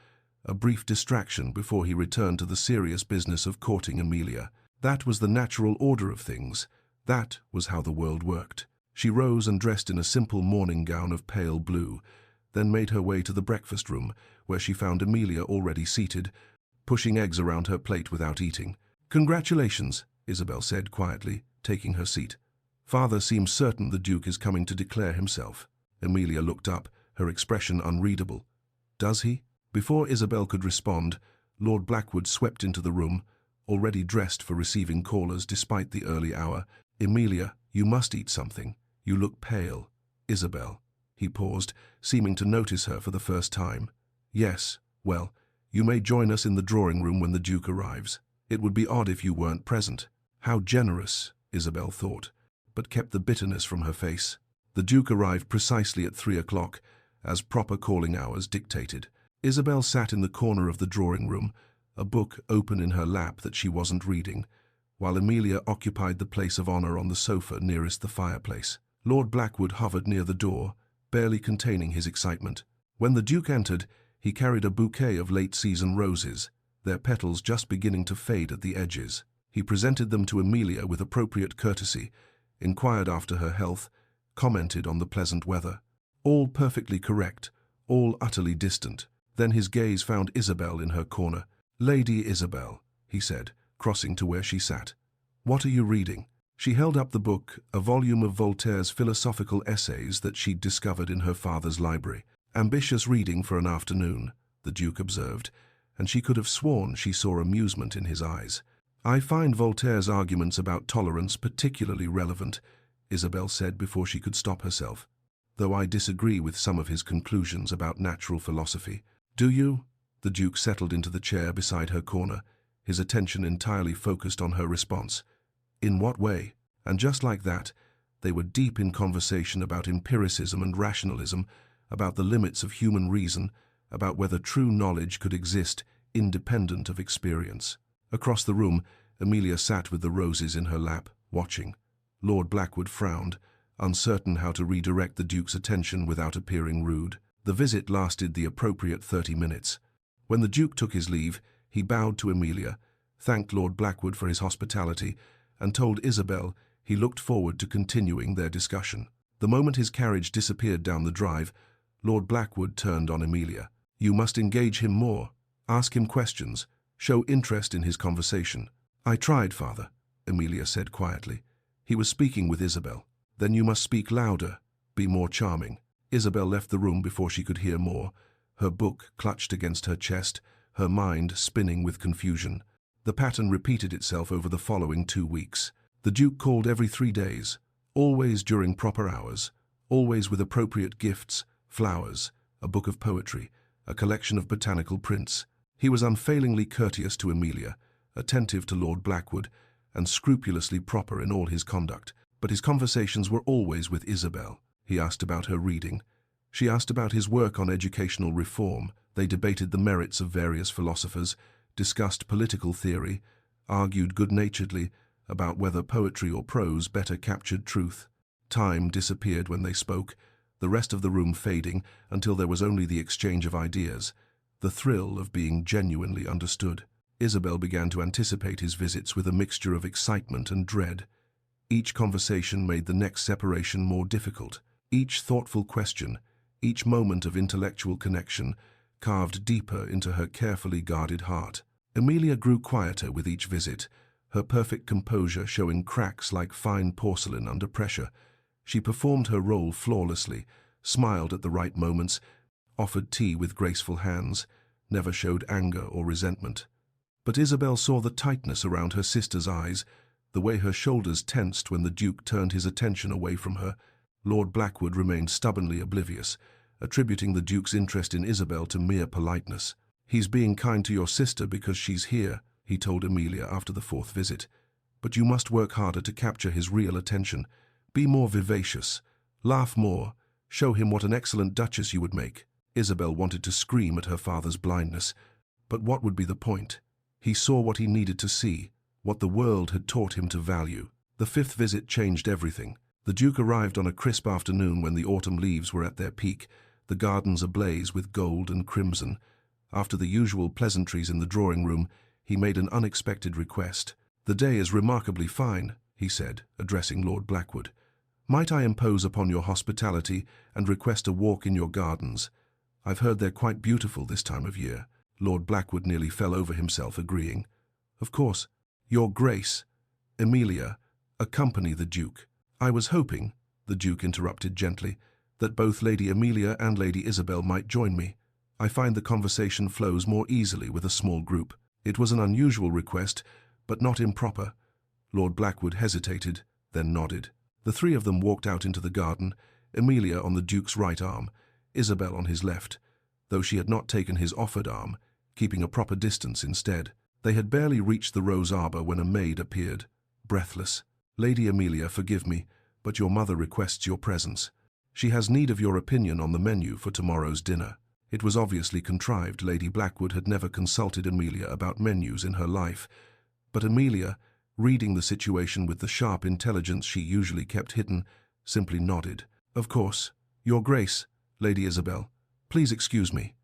S1: a brief distraction before he returned to the serious business of courting Amelia. That was the natural order of things. That was how the world worked. She rose and dressed in a simple morning gown of pale blue, then made her way to the breakfast room, where she found Amelia already seated, pushing eggs around her plate without eating. "Congratulations," Isabel said quietly, taking her seat. "Father seems certain the Duke is coming to declare himself." Amelia looked up, her expression unreadable. "Does he?" Before Isabel could respond, Lord Blackwood swept into the room, already dressed for receiving callers despite the early hour. "Amelia, you must eat something. You look pale." "Isabel." He paused, seeming to notice her for the first time. "Yes, well, you may join us in the drawing-room when the Duke arrives. It would be odd if you weren't present." How generous, Isabel thought, but kept the bitterness from her face. The Duke arrived precisely at 3 o'clock, as proper calling hours dictated. Isabel sat in the corner of the drawing-room, a book open in her lap that she wasn't reading, while Amelia occupied the place of honor on the sofa nearest the fireplace. Lord Blackwood hovered near the door, barely containing his excitement. When the Duke entered, he carried a bouquet of late-season roses, their petals just beginning to fade at the edges. He presented them to Amelia with appropriate courtesy, inquired after her health, commented on the pleasant weather. All perfectly correct, all utterly distant. Then his gaze found Isabel in her corner. "Lady Isabel," he said, crossing to where she sat. "What are you reading?" She held up the book, a volume of Voltaire's philosophical essays that she'd discovered in her father's library. "Ambitious reading for an afternoon," the Duke observed, and she could have sworn she saw amusement in his eyes. "I find Voltaire's arguments about tolerance particularly relevant," Isabel said before she could stop herself, "though I disagree with some of his conclusions about natural philosophy." "Do you?" The Duke settled into the chair beside her corner, his attention entirely focused on her response. "In what way?" And just like that, they were deep in conversation about empiricism and rationalism, about the limits of human reason, about whether true knowledge could exist independent of experience. Across the room, Amelia sat with the roses in her lap, watching. Lord Blackwood frowned, uncertain how to redirect the Duke's attention without appearing rude. The visit lasted the appropriate 30 minutes. When the Duke took his leave, he bowed to Amelia, thanked Lord Blackwood for his hospitality, and told Isabel he looked forward to continuing their discussion. The moment his carriage disappeared down the drive, Lord Blackwood turned on Amelia. "You must engage him more. Ask him questions. Show interest in his conversation." "I tried, Father," Amelia said quietly. "He was speaking with Isabel." "Then you must speak louder. Be more charming." Isabel left the room before she could hear more, her book clutched against her chest, her mind spinning with confusion. The pattern repeated itself over the following 2 weeks. The Duke called every 3 days, always during proper hours, always with appropriate gifts, flowers, a book of poetry, a collection of botanical prints. He was unfailingly courteous to Amelia, attentive to Lord Blackwood, and scrupulously proper in all his conduct. But his conversations were always with Isabel. He asked about her reading. She asked about his work on educational reform. They debated the merits of various philosophers, discussed political theory, argued good-naturedly about whether poetry or prose better captured truth. Time disappeared when they spoke, the rest of the room fading until there was only the exchange of ideas, the thrill of being genuinely understood. Isabel began to anticipate his visits with a mixture of excitement and dread. Each conversation made the next separation more difficult. Each thoughtful question, each moment of intellectual connection, carved deeper into her carefully guarded heart. Amelia grew quieter with each visit, her perfect composure showing cracks like fine porcelain under pressure. She performed her role flawlessly, smiled at the right moments, offered tea with graceful hands, never showed anger or resentment. But Isabel saw the tightness around her sister's eyes, the way her shoulders tensed when the Duke turned his attention away from her. Lord Blackwood remained stubbornly oblivious, attributing the Duke's interest in Isabel to mere politeness. "He's being kind to your sister because she's here," he told Amelia after the 4th visit. "But you must work harder to capture his real attention. Be more vivacious. Laugh more. Show him what an excellent duchess you would make." Isabel wanted to scream at her father's blindness. But what would be the point? He saw what he needed to see, what the world had taught him to value. The 5th visit changed everything. The Duke arrived on a crisp afternoon when the autumn leaves were at their peak, the gardens ablaze with gold and crimson. After the usual pleasantries in the drawing-room, he made an unexpected request. "The day is remarkably fine," he said, addressing Lord Blackwood. "Might I impose upon your hospitality and request a walk in your gardens? I've heard they're quite beautiful this time of year." Lord Blackwood nearly fell over himself, agreeing. "Of course, Your Grace." Amelia, accompany the Duke. "I was hoping," the Duke interrupted gently, "that both Lady Amelia and Lady Isabel might join me. I find the conversation flows more easily with a small group." It was an unusual request, but not improper. Lord Blackwood hesitated, then nodded. The 3 of them walked out into the garden, Amelia on the Duke's right arm, Isabel on his left, though she had not taken his offered arm, keeping a proper distance instead. They had barely reached the rose arbor when a maid appeared, breathless. "Lady Amelia, forgive me, but your mother requests your presence. She has need of your opinion on the menu for tomorrow's dinner." It was obviously contrived. Lady Blackwood had never consulted Amelia about menus in her life, but Amelia, reading the situation with the sharp intelligence she usually kept hidden, simply nodded. "Of course. Your Grace, Lady Isabel, please excuse me."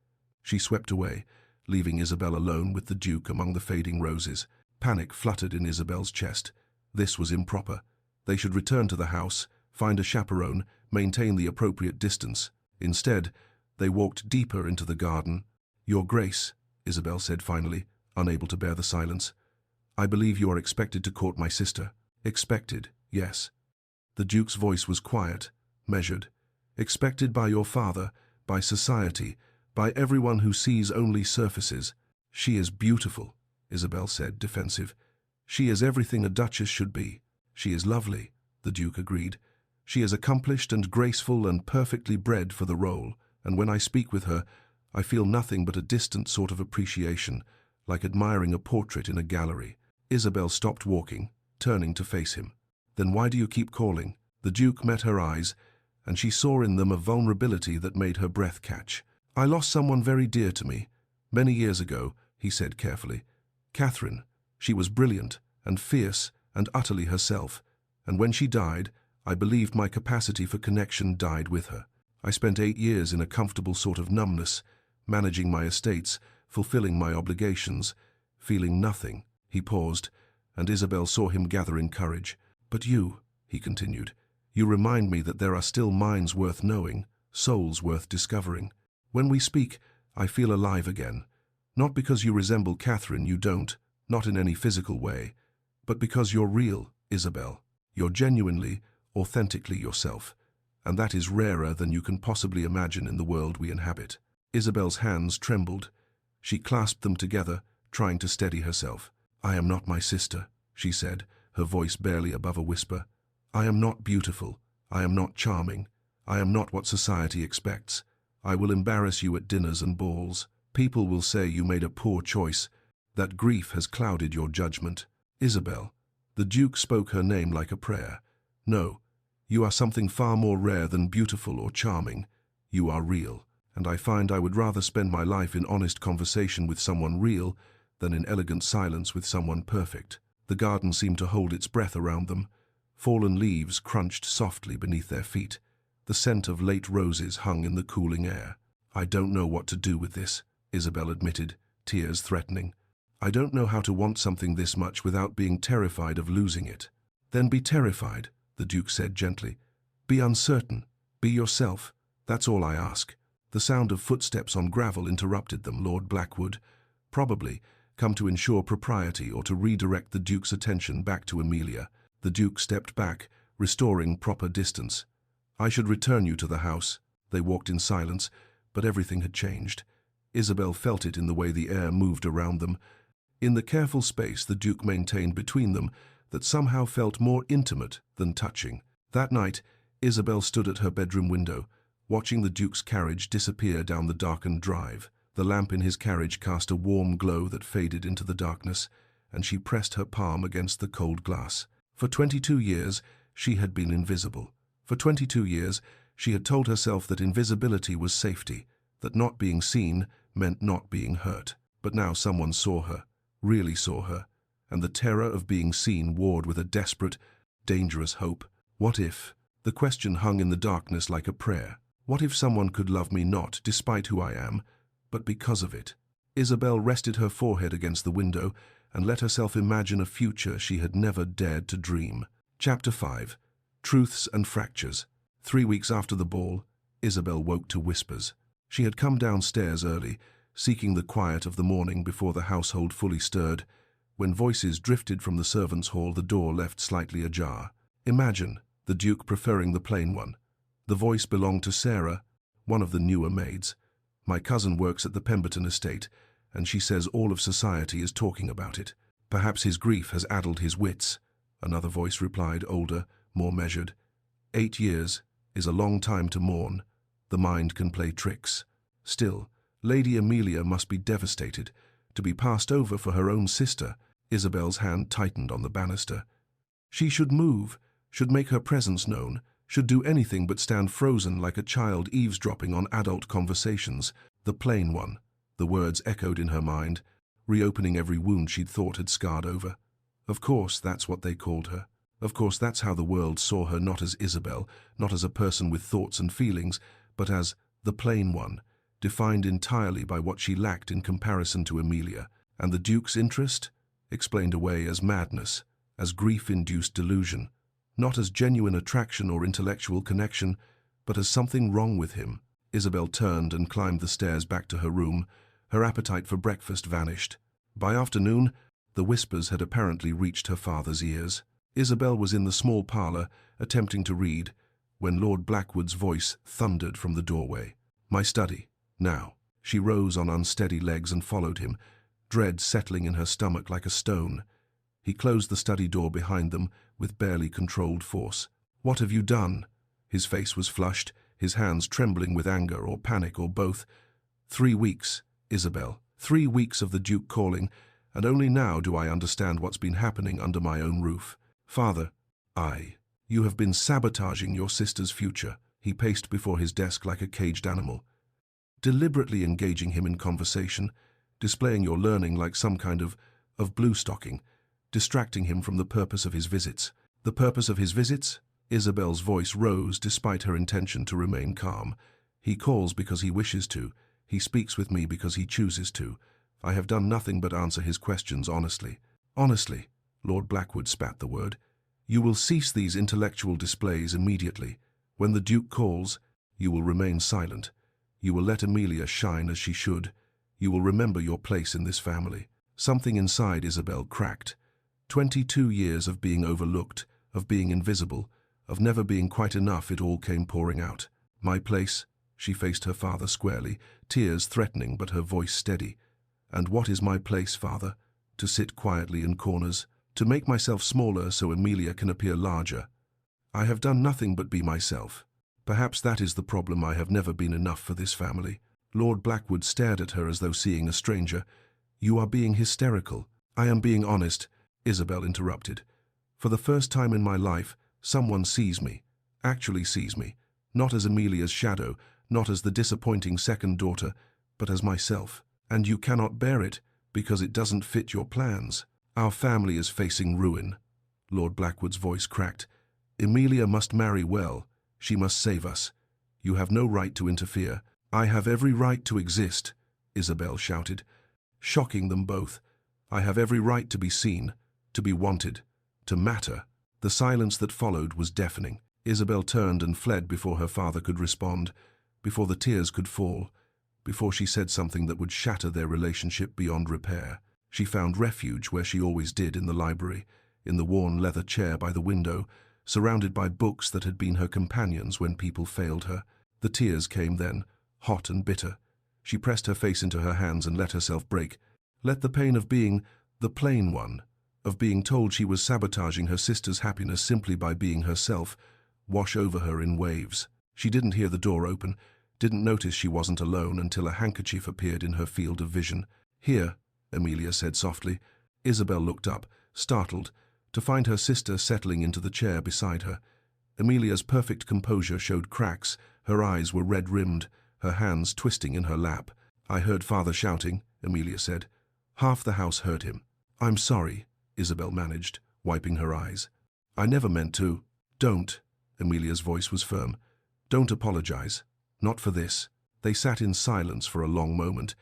S1: She swept away, leaving Isabel alone with the Duke among the fading roses. Panic fluttered in Isabel's chest. This was improper. They should return to the house, find a chaperone, maintain the appropriate distance. Instead, They walked deeper into the garden. "Your Grace," Isabel said finally, unable to bear the silence, "I believe you are expected to court my sister." "Expected, yes." The Duke's voice was quiet, measured. "Expected by your father, by society, by everyone who sees only surfaces." "She is beautiful," Isabel said, defensive. "She is everything a duchess should be." "She is lovely," the Duke agreed. "She is accomplished and graceful and perfectly bred for the role, and when I speak with her, I feel nothing but a distant sort of appreciation, like admiring a portrait in a gallery." Isabel stopped walking, turning to face him. "Then why do you keep calling?" The Duke met her eyes, and she saw in them a vulnerability that made her breath catch. "I lost someone very dear to me, many years ago," he said carefully. "Catherine. She was brilliant and fierce and utterly herself, and when she died, I believed my capacity for connection died with her. I spent 8 years in a comfortable sort of numbness, managing my estates, fulfilling my obligations, feeling nothing." He paused, and Isabel saw him gathering courage. "But you," he continued, "you remind me that there are still minds worth knowing, souls worth discovering. When we speak, I feel alive again. Not because you resemble Catherine, you don't, not in any physical way, but because you're real, Isabel. You're genuinely, authentically yourself, and that is rarer than you can possibly imagine in the world we inhabit." Isabel's hands trembled. She clasped them together, trying to steady herself. "I am not my sister," she said, her voice barely above a whisper. "I am not beautiful. I am not charming. I am not what society expects. I will embarrass you at dinners and balls. People will say you made a poor choice, that grief has clouded your judgment." "Isabel," the Duke spoke her name like a prayer. "No, you are something far more rare than beautiful or charming. You are real, and I find I would rather spend my life in honest conversation with someone real than in elegant silence with someone perfect." The garden seemed to hold its breath around them. Fallen leaves crunched softly beneath their feet. The scent of late roses hung in the cooling air. "I don't know what to do with this," Isabel admitted, tears threatening. "I don't know how to want something this much without being terrified of losing it." "Then be terrified," the Duke said gently. "Be uncertain. Be yourself. That's all I ask." The sound of footsteps on gravel interrupted them. Lord Blackwood, probably, come to ensure propriety or to redirect the Duke's attention back to Amelia. The Duke stepped back, restoring proper distance. "I should return you to the house." They walked in silence, but everything had changed. Isabel felt it in the way the air moved around them, in the careful space the Duke maintained between them that somehow felt more intimate than touching. That night, Isabel stood at her bedroom window, watching the Duke's carriage disappear down the darkened drive. The lamp in his carriage cast a warm glow that faded into the darkness, and she pressed her palm against the cold glass. For 22 years, she had been invisible. For 22 years, she had told herself that invisibility was safety, that not being seen meant not being hurt. But now someone saw her, really saw her, and the terror of being seen warred with a desperate, dangerous hope. What if? The question hung in the darkness like a prayer. What if someone could love me not despite who I am, but because of it? Isabel rested her forehead against the window and let herself imagine a future she had never dared to dream. Chapter 5. Truths and Fractures. 3 weeks after the ball, Isabel woke to whispers. She had come downstairs early, seeking the quiet of the morning before the household fully stirred. When voices drifted from the servants' hall, the door left slightly ajar. "Imagine," the Duke preferring the plain one. The voice belonged to Sarah, one of the newer maids. "My cousin works at the Pemberton estate, and she says all of society is talking about it. Perhaps his grief has addled his wits," another voice replied, older, more measured. 8 years is a long time to mourn. The mind can play tricks. Still, Lady Amelia must be devastated. To be passed over for her own sister. Isabel's hand tightened on the banister. She should move, should make her presence known, should do anything but stand frozen like a child eavesdropping on adult conversations. The plain one. The words echoed in her mind, reopening every wound she'd thought had scarred over. Of course, that's what they called her. Of course, that's how the world saw her, not as Isabel, not as a person with thoughts and feelings, but as the plain one, defined entirely by what she lacked in comparison to Amelia. And the Duke's interest? Explained away as madness, as grief-induced delusion, not as genuine attraction or intellectual connection, but as something wrong with him. Isabel turned and climbed the stairs back to her room. Her appetite for breakfast vanished. By afternoon, the whispers had apparently reached her father's ears. Isabel was in the small parlor, attempting to read, when Lord Blackwood's voice thundered from the doorway. "My study, now." She rose on unsteady legs and followed him, dread settling in her stomach like a stone. He closed the study door behind them with barely controlled force. "What have you done?" His face was flushed, his hands trembling with anger or panic or both. 3 weeks, Isabel. 3 weeks of the Duke calling, and only now do I understand what's been happening under my own roof. Father, you have been sabotaging your sister's future. He paced before his desk like a caged animal, deliberately engaging him in conversation, displaying your learning like some kind of blue-stocking, distracting him from the purpose of his visits. The purpose of his visits? Isabel's voice rose despite her intention to remain calm. He calls because he wishes to. He speaks with me because he chooses to. I have done nothing but answer his questions honestly. Honestly, Lord Blackwood spat the word. You will cease these intellectual displays immediately. When the Duke calls, you will remain silent. You will let Amelia shine as she should. You will remember your place in this family. Something inside Isabel cracked. 22 years of being overlooked, of being invisible, of never being quite enough, it all came pouring out. My place? She faced her father squarely, tears threatening but her voice steady. And what is my place, father? To sit quietly in corners, to make myself smaller so Amelia can appear larger. I have done nothing but be myself. Perhaps that is the problem. I have never been enough for this family. Lord Blackwood stared at her as though seeing a stranger. You are being hysterical. I am being honest, Isabel interrupted. For the first time in my life, someone sees me, actually sees me, not as Amelia's shadow, not as the disappointing second daughter, but as myself. And you cannot bear it, because it doesn't fit your plans. Our family is facing ruin. Lord Blackwood's voice cracked. Amelia must marry well. She must save us. You have no right to interfere. I have every right to exist, Isabel shouted, shocking them both. I have every right to be seen, to be wanted, to matter. The silence that followed was deafening. Isabel turned and fled before her father could respond, before the tears could fall, before she said something that would shatter their relationship beyond repair. She found refuge where she always did, in the library, in the worn leather chair by the window, surrounded by books that had been her companions when people failed her. The tears came then, hot and bitter. She pressed her face into her hands and let herself break. Let the pain of being the plain one, of being told she was sabotaging her sister's happiness simply by being herself, wash over her in waves. She didn't hear the door open, didn't notice she wasn't alone until a handkerchief appeared in her field of vision. Here, Amelia said softly. Isabel looked up, startled, to find her sister settling into the chair beside her. Amelia's perfect composure showed cracks, her eyes were red-rimmed, her hands twisting in her lap. I heard father shouting, Amelia said. Half the house heard him. I'm sorry, Isabel managed, wiping her eyes. I never meant to. Don't, Amelia's voice was firm. Don't apologize. Not for this. They sat in silence for a long moment,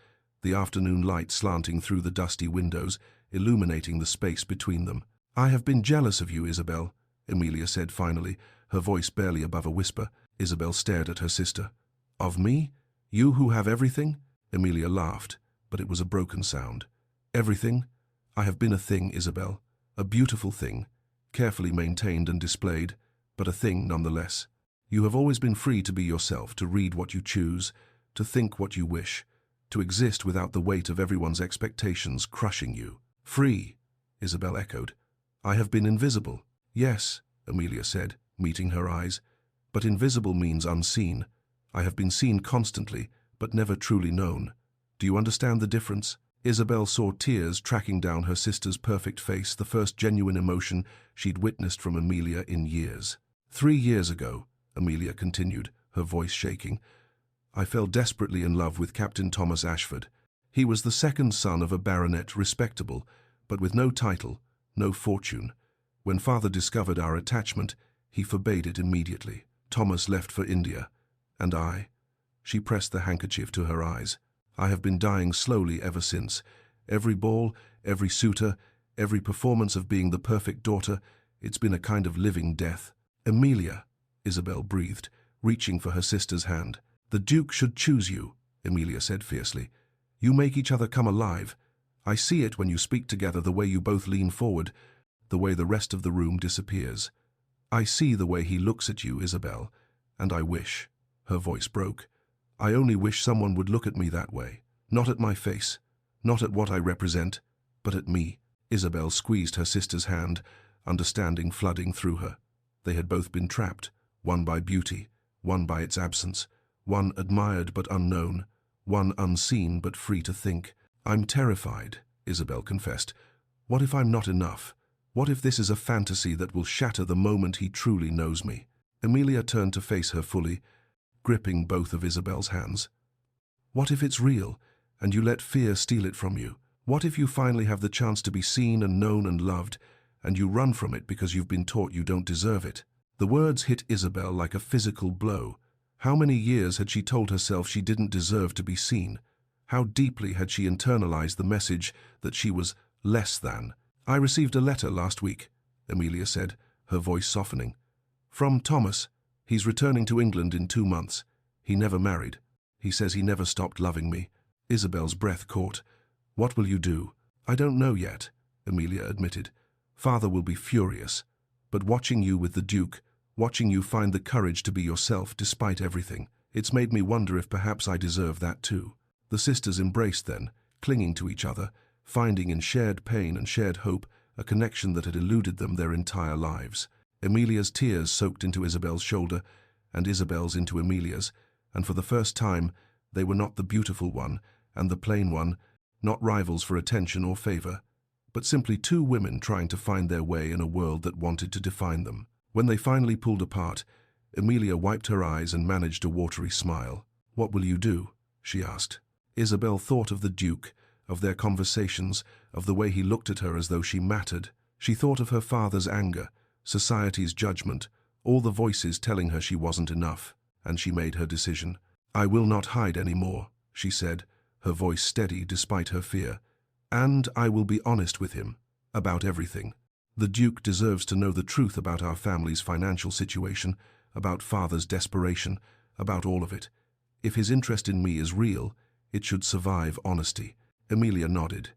S1: the afternoon light slanting through the dusty windows, illuminating the space between them. I have been jealous of you, Isabel, Amelia said finally, her voice barely above a whisper. Isabel stared at her sister. Of me? You who have everything? Amelia laughed, but it was a broken sound. Everything? I have been a thing, Isabel. A beautiful thing, carefully maintained and displayed, but a thing nonetheless. You have always been free to be yourself, to read what you choose, to think what you wish, to exist without the weight of everyone's expectations crushing you. Free, Isabel echoed. I have been invisible. Yes, Amelia said, meeting her eyes. But invisible means unseen. I have been seen constantly, but never truly known. Do you understand the difference? Isabel saw tears tracking down her sister's perfect face, the first genuine emotion she'd witnessed from Amelia in years. 3 years ago, Amelia continued, her voice shaking, I fell desperately in love with Captain Thomas Ashford. He was the second son of a baronet, respectable, but with no title, no fortune. When father discovered our attachment, he forbade it immediately. Thomas left for India, and she pressed the handkerchief to her eyes. I have been dying slowly ever since. Every ball, every suitor, every performance of being the perfect daughter, it's been a kind of living death. Amelia, Isabel breathed, reaching for her sister's hand. "The Duke should choose you," Amelia said fiercely. "You make each other come alive. I see it when you speak together, the way you both lean forward, the way the rest of the room disappears. I see the way he looks at you, Isabel, and I wish," her voice broke, "I only wish someone would look at me that way. Not at my face, not at what I represent, but at me." Isabel squeezed her sister's hand, understanding flooding through her. They had both been trapped, one by beauty, one by its absence, one admired but unknown, one unseen but free to think. "I'm terrified," Isabel confessed. "What if I'm not enough? What if this is a fantasy that will shatter the moment he truly knows me?" Amelia turned to face her fully, gripping both of Isabel's hands. "What if it's real, and you let fear steal it from you? What if you finally have the chance to be seen and known and loved, and you run from it because you've been taught you don't deserve it?" The words hit Isabel like a physical blow. How many years had she told herself she didn't deserve to be seen? How deeply had she internalized the message that she was less than? "I received a letter last week," Amelia said, her voice softening. "From Thomas. He's returning to England in 2 months. He never married. He says he never stopped loving me." Isabel's breath caught. "What will you do?" "I don't know yet," Amelia admitted. "Father will be furious. But watching you with the Duke, watching you find the courage to be yourself despite everything, it's made me wonder if perhaps I deserve that too." The sisters embraced then, clinging to each other, finding in shared pain and shared hope a connection that had eluded them their entire lives. Amelia's tears soaked into Isabel's shoulder, and Isabel's into Amelia's, and for the first time they were not the beautiful one and the plain one, not rivals for attention or favor, but simply two women trying to find their way in a world that wanted to define them. When they finally pulled apart, Amelia wiped her eyes and managed a watery smile. "What will you do?" she asked. Isabel thought of the Duke, of their conversations, of the way he looked at her as though she mattered. She thought of her father's anger, society's judgment, all the voices telling her she wasn't enough, and she made her decision. "I will not hide any more," she said, her voice steady despite her fear. "And I will be honest with him, about everything. The Duke deserves to know the truth about our family's financial situation, about Father's desperation, about all of it. If his interest in me is real, it should survive honesty." Amelia nodded.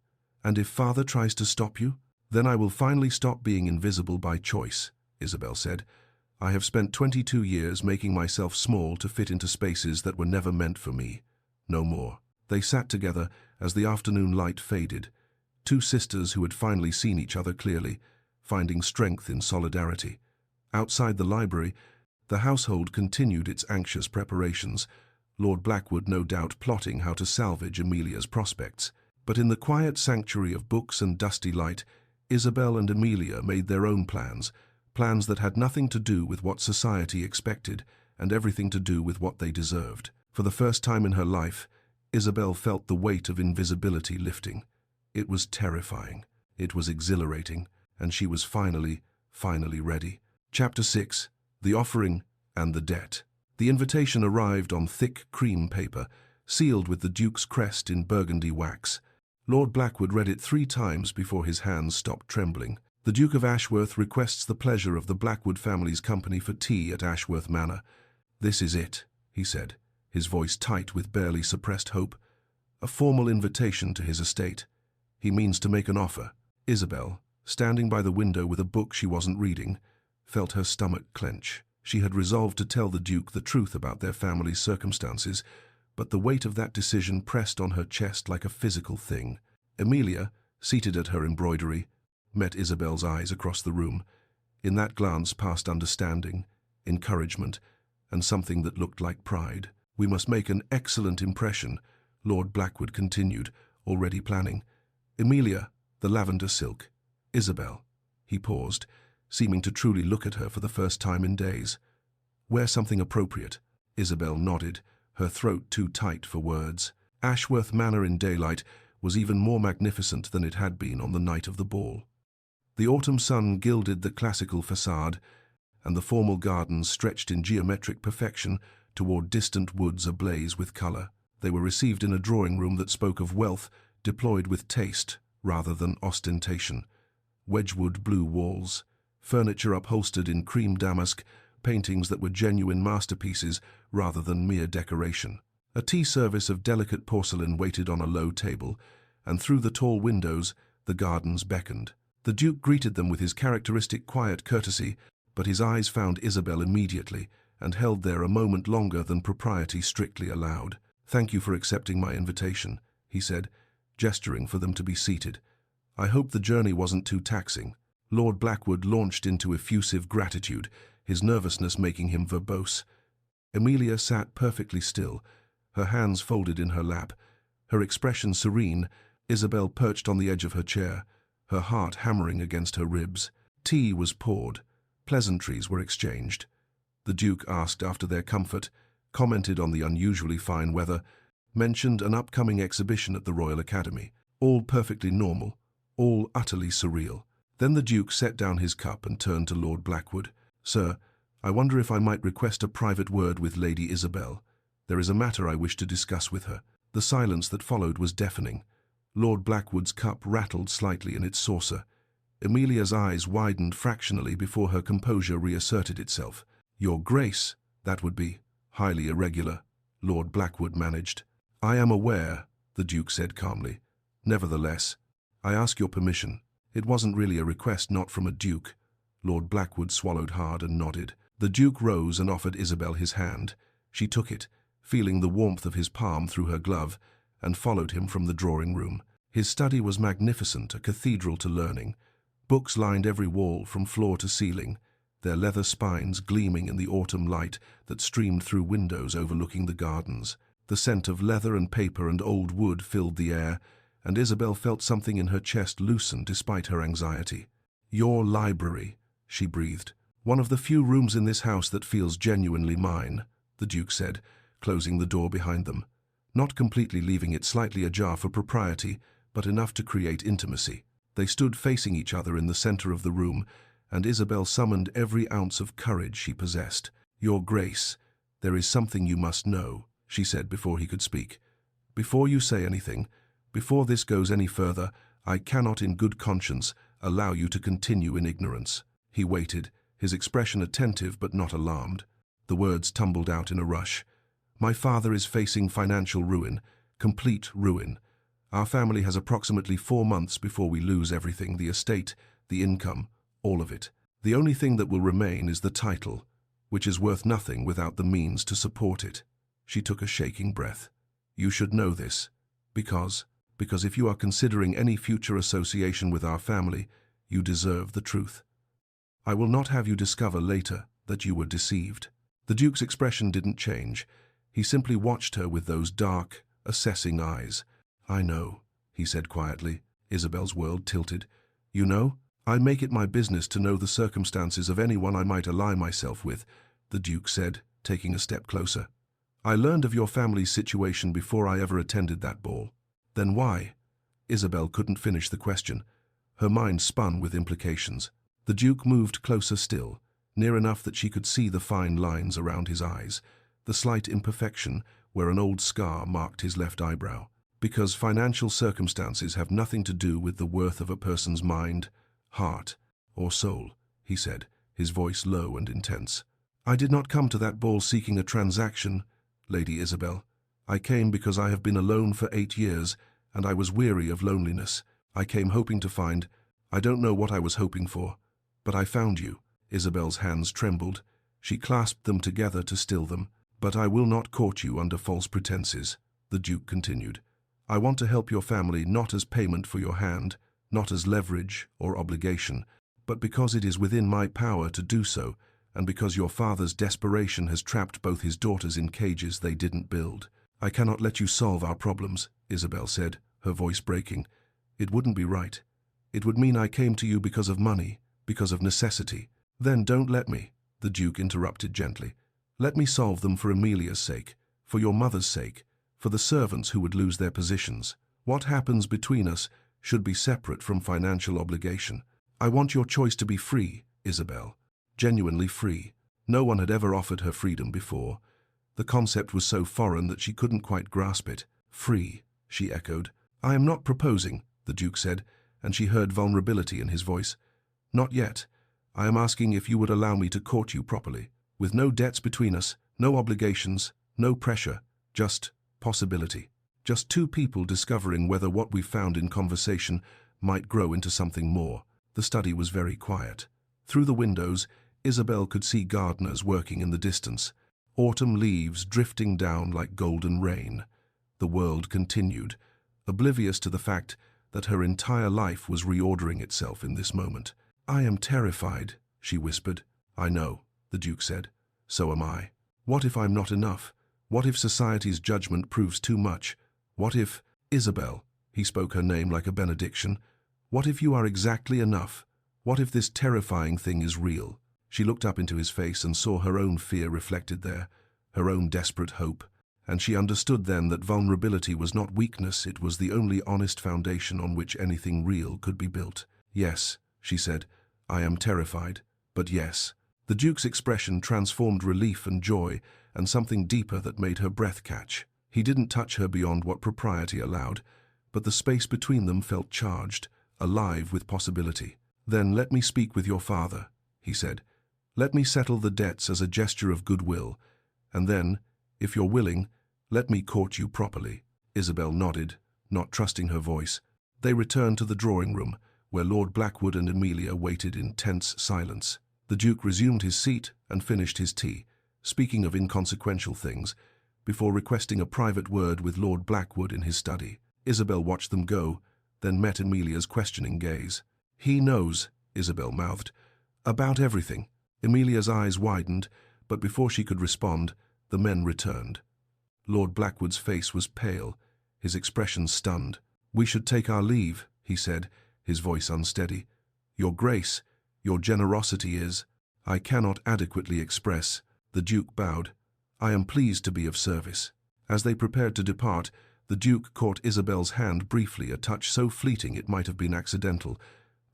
S1: "And if Father tries to stop you? Then I will finally stop being invisible by choice," Isabel said. "I have spent 22 years making myself small to fit into spaces that were never meant for me. No more." They sat together as the afternoon light faded, two sisters who had finally seen each other clearly, finding strength in solidarity. Outside the library, the household continued its anxious preparations, Lord Blackwood no doubt plotting how to salvage Amelia's prospects. But in the quiet sanctuary of books and dusty light, Isabel and Amelia made their own plans, plans that had nothing to do with what society expected and everything to do with what they deserved. For the first time in her life, Isabel felt the weight of invisibility lifting. It was terrifying, it was exhilarating, and she was finally ready. Chapter 6. The Offering and the Debt. The invitation arrived on thick cream paper, sealed with the Duke's crest in burgundy wax. Lord Blackwood read it 3 times before his hands stopped trembling. "The Duke of Ashworth requests the pleasure of the Blackwood family's company for tea at Ashworth Manor. This is it," he said, his voice tight with barely suppressed hope. "A formal invitation to his estate. He means to make an offer." Isabel, standing by the window with a book she wasn't reading, felt her stomach clench. She had resolved to tell the Duke the truth about their family's circumstances, but the weight of that decision pressed on her chest like a physical thing. Amelia, seated at her embroidery, met Isabel's eyes across the room. In that glance passed understanding, encouragement, and something that looked like pride. "We must make an excellent impression," Lord Blackwood continued, already planning. "Amelia, the lavender silk. Isabel." He paused, seeming to truly look at her for the first time in days. "Wear something appropriate." Isabel nodded, her throat too tight for words. Ashworth Manor in daylight was even more magnificent than it had been on the night of the ball. The autumn sun gilded the classical facade, and the formal gardens stretched in geometric perfection toward distant woods ablaze with color. They were received in a drawing-room that spoke of wealth deployed with taste rather than ostentation. Wedgwood blue walls, furniture upholstered in cream damask, paintings that were genuine masterpieces rather than mere decoration. A tea service of delicate porcelain waited on a low table, and through the tall windows, the gardens beckoned. The Duke greeted them with his characteristic quiet courtesy, but his eyes found Isabel immediately and held there a moment longer than propriety strictly allowed. "Thank you for accepting my invitation," he said, gesturing for them to be seated. "I hope the journey wasn't too taxing." Lord Blackwood launched into effusive gratitude, his nervousness making him verbose. Amelia sat perfectly still, her hands folded in her lap, her expression serene. Isabel perched on the edge of her chair, her heart hammering against her ribs. Tea was poured. Pleasantries were exchanged. The Duke asked after their comfort, commented on the unusually fine weather, mentioned an upcoming exhibition at the Royal Academy. All perfectly normal, all utterly surreal. Then the Duke set down his cup and turned to Lord Blackwood. "Sir, I wonder if I might request a private word with Lady Isabel. There is a matter I wish to discuss with her." The silence that followed was deafening. Lord Blackwood's cup rattled slightly in its saucer. Amelia's eyes widened fractionally before her composure reasserted itself. "Your Grace," that would be. "Highly irregular," Lord Blackwood managed. "I am aware," the Duke said calmly. "Nevertheless, I ask your permission." It wasn't really a request, not from a Duke. Lord Blackwood swallowed hard and nodded. The Duke rose and offered Isabel his hand. She took it, feeling the warmth of his palm through her glove, and followed him from the drawing-room. His study was magnificent, a cathedral to learning. Books lined every wall from floor to ceiling, their leather spines gleaming in the autumn light that streamed through windows overlooking the gardens. The scent of leather and paper and old wood filled the air, and Isabel felt something in her chest loosen despite her anxiety. "Your library," she breathed. "One of the few rooms in this house that feels genuinely mine," the Duke said, closing the door behind them. Not completely leaving it slightly ajar for propriety, but enough to create intimacy. They stood facing each other in the center of the room, and Isabel summoned every ounce of courage she possessed. "Your Grace, there is something you must know," she said before he could speak. "Before you say anything, before this goes any further, I cannot in good conscience allow you to continue in ignorance." He waited, his expression attentive but not alarmed. The words tumbled out in a rush. "My father is facing financial ruin, complete ruin. Our family has approximately 4 months before we lose everything, the estate, the income, all of it. The only thing that will remain is the title, which is worth nothing without the means to support it." She took a shaking breath. "You should know this, because if you are considering any future association with our family, you deserve the truth. I will not have you discover later that you were deceived." The Duke's expression didn't change. He simply watched her with those dark, assessing eyes. "I know," he said quietly. Isabel's world tilted. "You know? I make it my business to know the circumstances of anyone I might ally myself with," the Duke said, taking a step closer. "I learned of your family's situation before I ever attended that ball." "Then why?" Isabel couldn't finish the question. Her mind spun with implications. The Duke moved closer still, near enough that she could see the fine lines around his eyes, the slight imperfection where an old scar marked his left eyebrow. "Because financial circumstances have nothing to do with the worth of a person's mind, heart, or soul," he said, his voice low and intense. "I did not come to that ball seeking a transaction, Lady Isabel. I came because I have been alone for 8 years, and I was weary of loneliness. I came hoping to find, I don't know what I was hoping for, but I found you." Isabel's hands trembled. She clasped them together to still them. "But I will not court you under false pretenses," the Duke continued. "I want to help your family not as payment for your hand, not as leverage or obligation, but because it is within my power to do so, and because your father's desperation has trapped both his daughters in cages they didn't build. I cannot let you solve our problems," Isabel said, her voice breaking. "It wouldn't be right. It would mean I came to you because of money, because of necessity." "Then don't let me," the Duke interrupted gently. "Let me solve them for Amelia's sake, for your mother's sake, for the servants who would lose their positions. What happens between us should be separate from financial obligation. I want your choice to be free, Isabel, genuinely free." No one had ever offered her freedom before. The concept was so foreign that she couldn't quite grasp it. "Free," she echoed. "I am not proposing," the Duke said, and she heard vulnerability in his voice. "Not yet. I am asking if you would allow me to court you properly." with no debts between us, no obligations, no pressure, just possibility. Just two people discovering whether what we found in conversation might grow into something more. The study was very quiet. Through the windows, Isabel could see gardeners working in the distance, autumn leaves drifting down like golden rain. The world continued, oblivious to the fact that her entire life was reordering itself in this moment. "I am terrified," she whispered. "I know," the Duke said. "So am I. What if I'm not enough? What if society's judgment proves too much? What if, Isabel," he spoke her name like a benediction, "what if you are exactly enough? What if this terrifying thing is real?" She looked up into his face and saw her own fear reflected there, her own desperate hope, and she understood then that vulnerability was not weakness, it was the only honest foundation on which anything real could be built. "Yes," she said, "I am terrified, but yes." The Duke's expression transformed relief and joy and something deeper that made her breath catch. He didn't touch her beyond what propriety allowed, but the space between them felt charged, alive with possibility. "Then let me speak with your father," he said. "Let me settle the debts as a gesture of goodwill, and then, if you're willing, let me court you properly." Isabel nodded, not trusting her voice. They returned to the drawing room, where Lord Blackwood and Amelia waited in tense silence. The Duke resumed his seat and finished his tea, speaking of inconsequential things, before requesting a private word with Lord Blackwood in his study. Isabel watched them go, then met Amelia's questioning gaze. "He knows," Isabel mouthed, "about everything." Amelia's eyes widened, but before she could respond, the men returned. Lord Blackwood's face was pale, his expression stunned. "We should take our leave," he said, his voice unsteady. "Your Grace, your generosity is—" "I cannot adequately express." The Duke bowed. "I am pleased to be of service." As they prepared to depart, the Duke caught Isabel's hand briefly, a touch so fleeting it might have been accidental,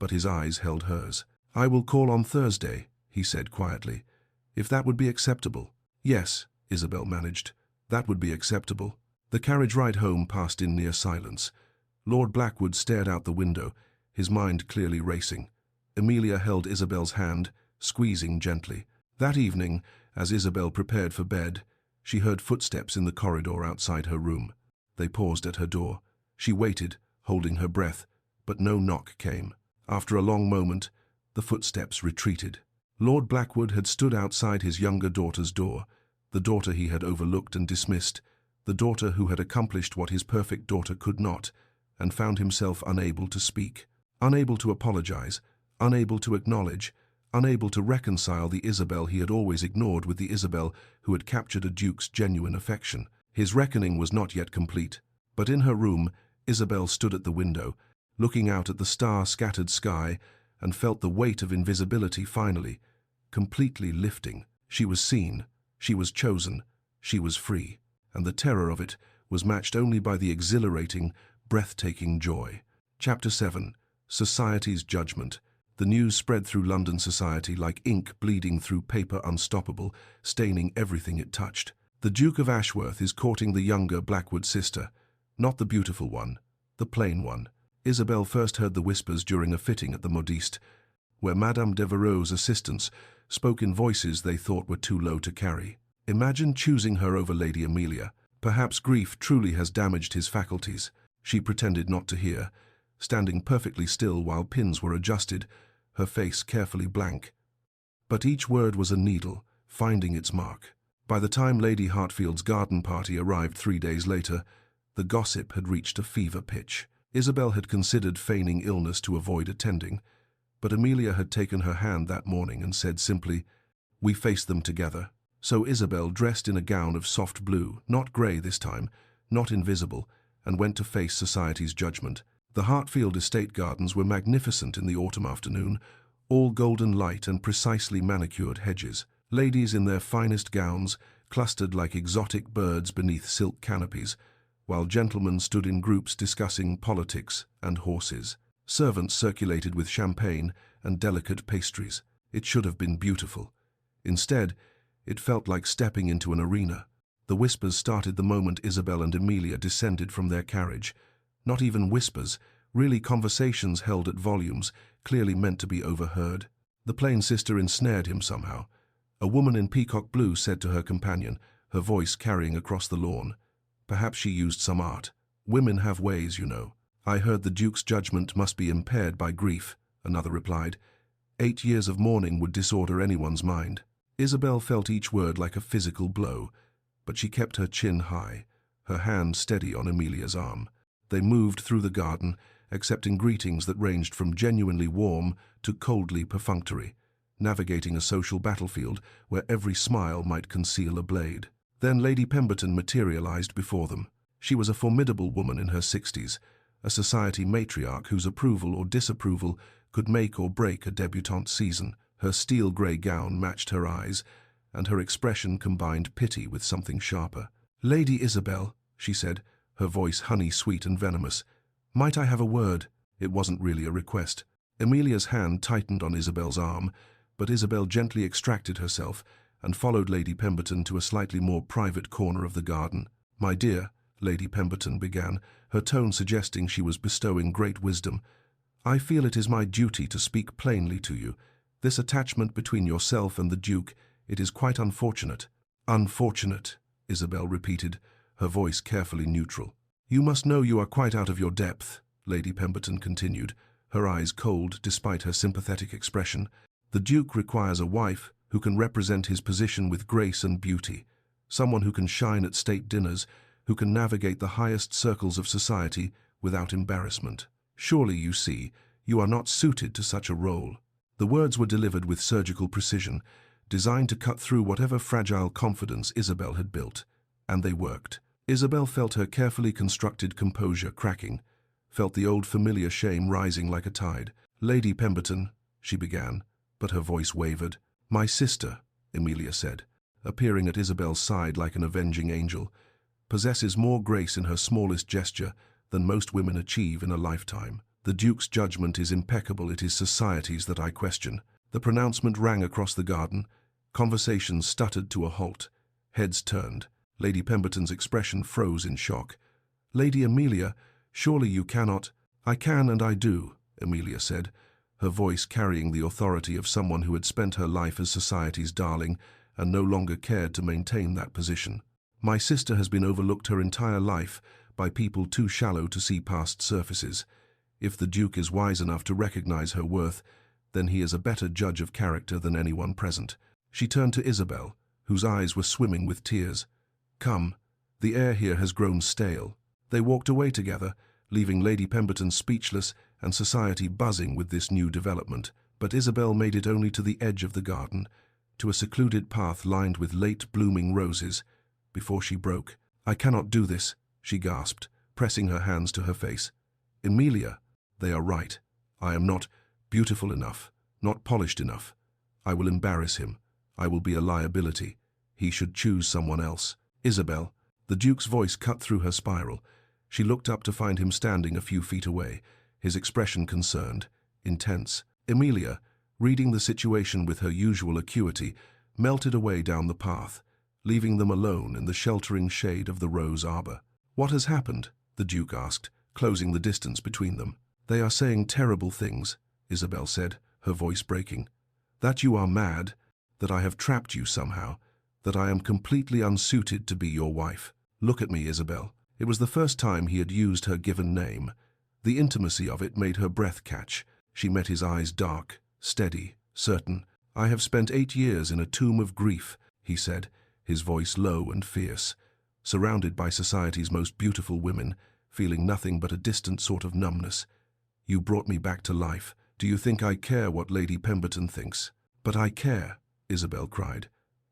S1: but his eyes held hers. "I will call on Thursday," he said quietly, "if that would be acceptable." "Yes," Isabel managed, "that would be acceptable." The carriage ride home passed in near silence. Lord Blackwood stared out the window, his mind clearly racing. Amelia held Isabel's hand, squeezing gently. That evening, as Isabel prepared for bed, she heard footsteps in the corridor outside her room. They paused at her door. She waited, holding her breath, but no knock came. After a long moment, the footsteps retreated. Lord Blackwood had stood outside his younger daughter's door, the daughter he had overlooked and dismissed, the daughter who had accomplished what his perfect daughter could not, and found himself unable to speak, unable to apologize, unable to acknowledge, unable to reconcile the Isabel he had always ignored with the Isabel who had captured a duke's genuine affection. His reckoning was not yet complete, but in her room, Isabel stood at the window, looking out at the star-scattered sky, and felt the weight of invisibility finally, completely lifting. She was seen, she was chosen, she was free, and the terror of it was matched only by the exhilarating, breathtaking joy. Chapter 7. Society's Judgment. The news spread through London society like ink bleeding through paper unstoppable, staining everything it touched. The Duke of Ashworth is courting the younger Blackwood sister, not the beautiful one, the plain one. Isabel first heard the whispers during a fitting at the Modiste, where Madame Devereux's assistants spoke in voices they thought were too low to carry. Imagine choosing her over Lady Amelia. Perhaps grief truly has damaged his faculties. She pretended not to hear, standing perfectly still while pins were adjusted, her face carefully blank. But each word was a needle, finding its mark. By the time Lady Hartfield's garden party arrived 3 days later, the gossip had reached a fever pitch. Isabel had considered feigning illness to avoid attending, but Amelia had taken her hand that morning and said simply, "We face them together." So Isabel, dressed in a gown of soft blue, not grey this time, not invisible, and went to face society's judgment. The Hartfield estate gardens were magnificent in the autumn afternoon, all golden light and precisely manicured hedges. Ladies in their finest gowns clustered like exotic birds beneath silk canopies, while gentlemen stood in groups discussing politics and horses. Servants circulated with champagne and delicate pastries. It should have been beautiful. Instead, it felt like stepping into an arena. The whispers started the moment Isabel and Amelia descended from their carriage. Not even whispers, really conversations held at volumes, clearly meant to be overheard. The plain sister ensnared him somehow. A woman in peacock blue said to her companion, her voice carrying across the lawn. Perhaps she used some art. Women have ways, you know. I heard the Duke's judgment must be impaired by grief, another replied. 8 years of mourning would disorder anyone's mind. Isabel felt each word like a physical blow, but she kept her chin high, her hand steady on Amelia's arm. They moved through the garden, accepting greetings that ranged from genuinely warm to coldly perfunctory, navigating a social battlefield where every smile might conceal a blade. Then Lady Pemberton materialized before them. She was a formidable woman in her 60s, a society matriarch whose approval or disapproval could make or break a debutante season. Her steel-grey gown matched her eyes, and her expression combined pity with something sharper. "Lady Isabel," she said, her voice honey-sweet and venomous, "might I have a word?" It wasn't really a request. Amelia's hand tightened on Isabel's arm, but Isabel gently extracted herself and followed Lady Pemberton to a slightly more private corner of the garden. "My dear," Lady Pemberton began, her tone suggesting she was bestowing great wisdom, "I feel it is my duty to speak plainly to you. This attachment between yourself and the Duke, it is quite unfortunate." "Unfortunate," Isabel repeated, her voice carefully neutral. "You must know you are quite out of your depth," Lady Pemberton continued, her eyes cold despite her sympathetic expression. "The Duke requires a wife who can represent his position with grace and beauty, someone who can shine at state dinners, who can navigate the highest circles of society without embarrassment. Surely, you see, you are not suited to such a role." The words were delivered with surgical precision, designed to cut through whatever fragile confidence Isabel had built, and they worked. Isabel felt her carefully constructed composure cracking, felt the old familiar shame rising like a tide. "Lady Pemberton," she began, but her voice wavered. "My sister," Amelia said, appearing at Isabel's side like an avenging angel, "possesses more grace in her smallest gesture than most women achieve in a lifetime. The Duke's judgment is impeccable, it is society's that I question." The pronouncement rang across the garden, conversations stuttered to a halt, heads turned. Lady Pemberton's expression froze in shock. "Lady Amelia, surely you cannot—" "I can and I do," Amelia said, her voice carrying the authority of someone who had spent her life as society's darling and no longer cared to maintain that position. "My sister has been overlooked her entire life by people too shallow to see past surfaces. If the Duke is wise enough to recognize her worth, then he is a better judge of character than anyone present." She turned to Isabel, whose eyes were swimming with tears. "Come, the air here has grown stale." They walked away together, leaving Lady Pemberton speechless and society buzzing with this new development. But Isabel made it only to the edge of the garden, to a secluded path lined with late-blooming roses, before she broke. "I cannot do this," she gasped, pressing her hands to her face. "Amelia, they are right. I am not beautiful enough, not polished enough. I will embarrass him. I will be a liability. He should choose someone else." "Isabel," the Duke's voice cut through her spiral. She looked up to find him standing a few feet away, his expression concerned, intense. Amelia, reading the situation with her usual acuity, melted away down the path, leaving them alone in the sheltering shade of the rose arbor. "What has happened?" the Duke asked, closing the distance between them. "They are saying terrible things," Isabel said, her voice breaking. "That you are mad, that I have trapped you somehow, that I am completely unsuited to be your wife. Look at me, Isabel." It was the first time he had used her given name. The intimacy of it made her breath catch. She met his eyes dark, steady, certain. "I have spent 8 years in a tomb of grief," he said, his voice low and fierce, surrounded by society's most beautiful women, feeling nothing but a distant sort of numbness. "You brought me back to life. Do you think I care what Lady Pemberton thinks?" "But I care," Isabel cried.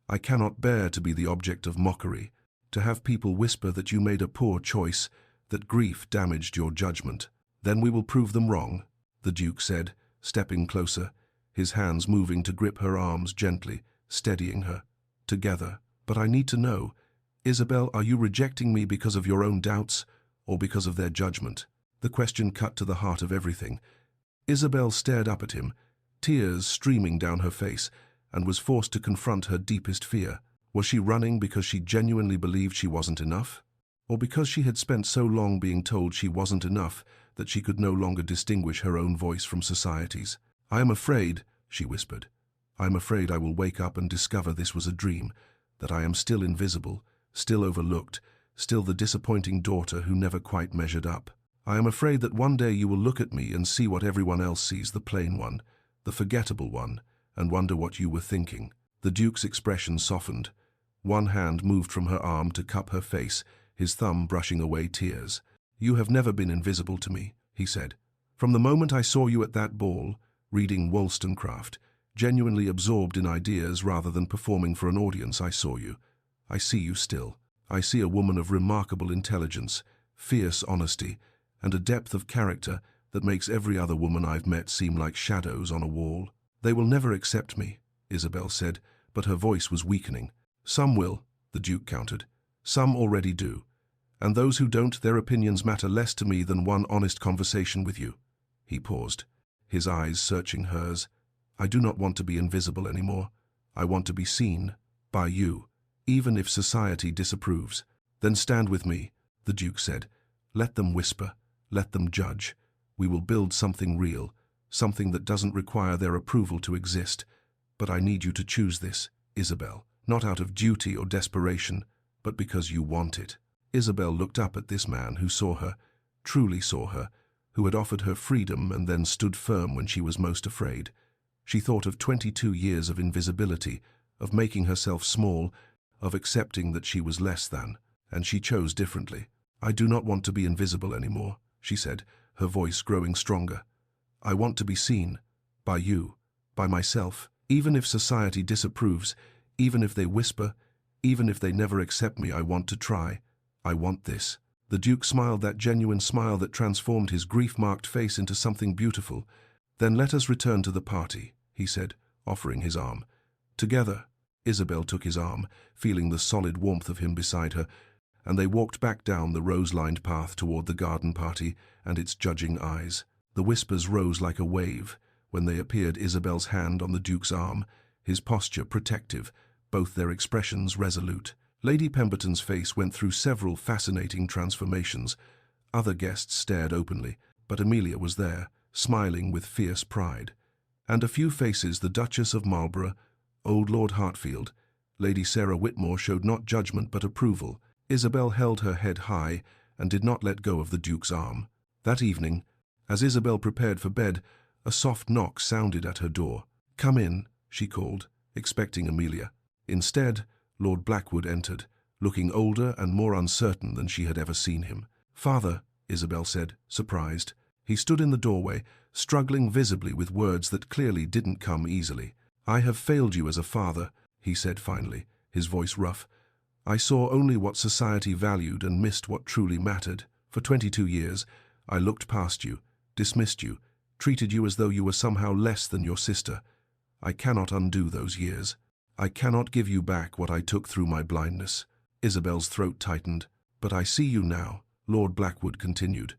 S1: "I cannot bear to be the object of mockery, to have people whisper that you made a poor choice, that grief damaged your judgment." "Then we will prove them wrong," the Duke said, stepping closer, his hands moving to grip her arms gently, steadying her. "Together. But I need to know, Isabel, are you rejecting me because of your own doubts, or because of their judgment?" The question cut to the heart of everything. Isabel stared up at him, tears streaming down her face, and was forced to confront her deepest fear. Was she running because she genuinely believed she wasn't enough? Or because she had spent so long being told she wasn't enough that she could no longer distinguish her own voice from society's? "I am afraid," she whispered, I am afraid I will wake up and discover this was a dream, that I am still invisible, still overlooked, still the disappointing daughter who never quite measured up. I am afraid that one day you will look at me and see what everyone else sees, the plain one, the forgettable one, and wonder what you were thinking." The Duke's expression softened. One hand moved from her arm to cup her face, his thumb brushing away tears. "You have never been invisible to me," he said. "From the moment I saw you at that ball, reading Wollstonecraft, genuinely absorbed in ideas rather than performing for an audience, I saw you. I see you still. I see a woman of remarkable intelligence, fierce honesty, and a depth of character that makes every other woman I've met seem like shadows on a wall." "They will never accept me," Isabel said, but her voice was weakening. "Some will," the Duke countered. "Some already do. And those who don't, their opinions matter less to me than one honest conversation with you." He paused, his eyes searching hers. "I do not want to be invisible anymore. I want to be seen by you, even if society disapproves." "Then stand with me," the Duke said. "Let them whisper. Let them judge. We will build something real, something that doesn't require their approval to exist. But I need you to choose this, Isabel, not out of duty or desperation, but because you want it." Isabel looked up at this man who saw her, truly saw her, who had offered her freedom and then stood firm when she was most afraid. She thought of 22 years of invisibility, of making herself small, of accepting that she was less than, and she chose differently. "I do not want to be invisible anymore," she said, her voice growing stronger. "I want to be seen, by you, by myself, even if society disapproves, even if they whisper, even if they never accept me. I want to try. I want this." The Duke smiled, that genuine smile that transformed his grief-marked face into something beautiful. "Then let us return to the party," he said, offering his arm. Together, Isabel took his arm, feeling the solid warmth of him beside her, and they walked back down the rose-lined path toward the garden party and its judging eyes. The whispers rose like a wave when they appeared, Isabel's hand on the Duke's arm, his posture protective, both their expressions resolute. Lady Pemberton's face went through several fascinating transformations. Other guests stared openly, but Amelia was there, smiling with fierce pride. And a few faces, the Duchess of Marlborough, old Lord Hartfield, Lady Sarah Whitmore, showed not judgment but approval. Isabel held her head high and did not let go of the Duke's arm. That evening, as Isabel prepared for bed, a soft knock sounded at her door. "Come in," she called, expecting Amelia. Instead, Lord Blackwood entered, looking older and more uncertain than she had ever seen him. "Father," Isabel said, surprised. He stood in the doorway, struggling visibly with words that clearly didn't come easily. "I have failed you as a father," he said finally, his voice rough. "I saw only what society valued and missed what truly mattered. For 22 years, I looked past you, dismissed you, treated you as though you were somehow less than your sister. I cannot undo those years. I cannot give you back what I took through my blindness." Isabel's throat tightened. "But I see you now," Lord Blackwood continued.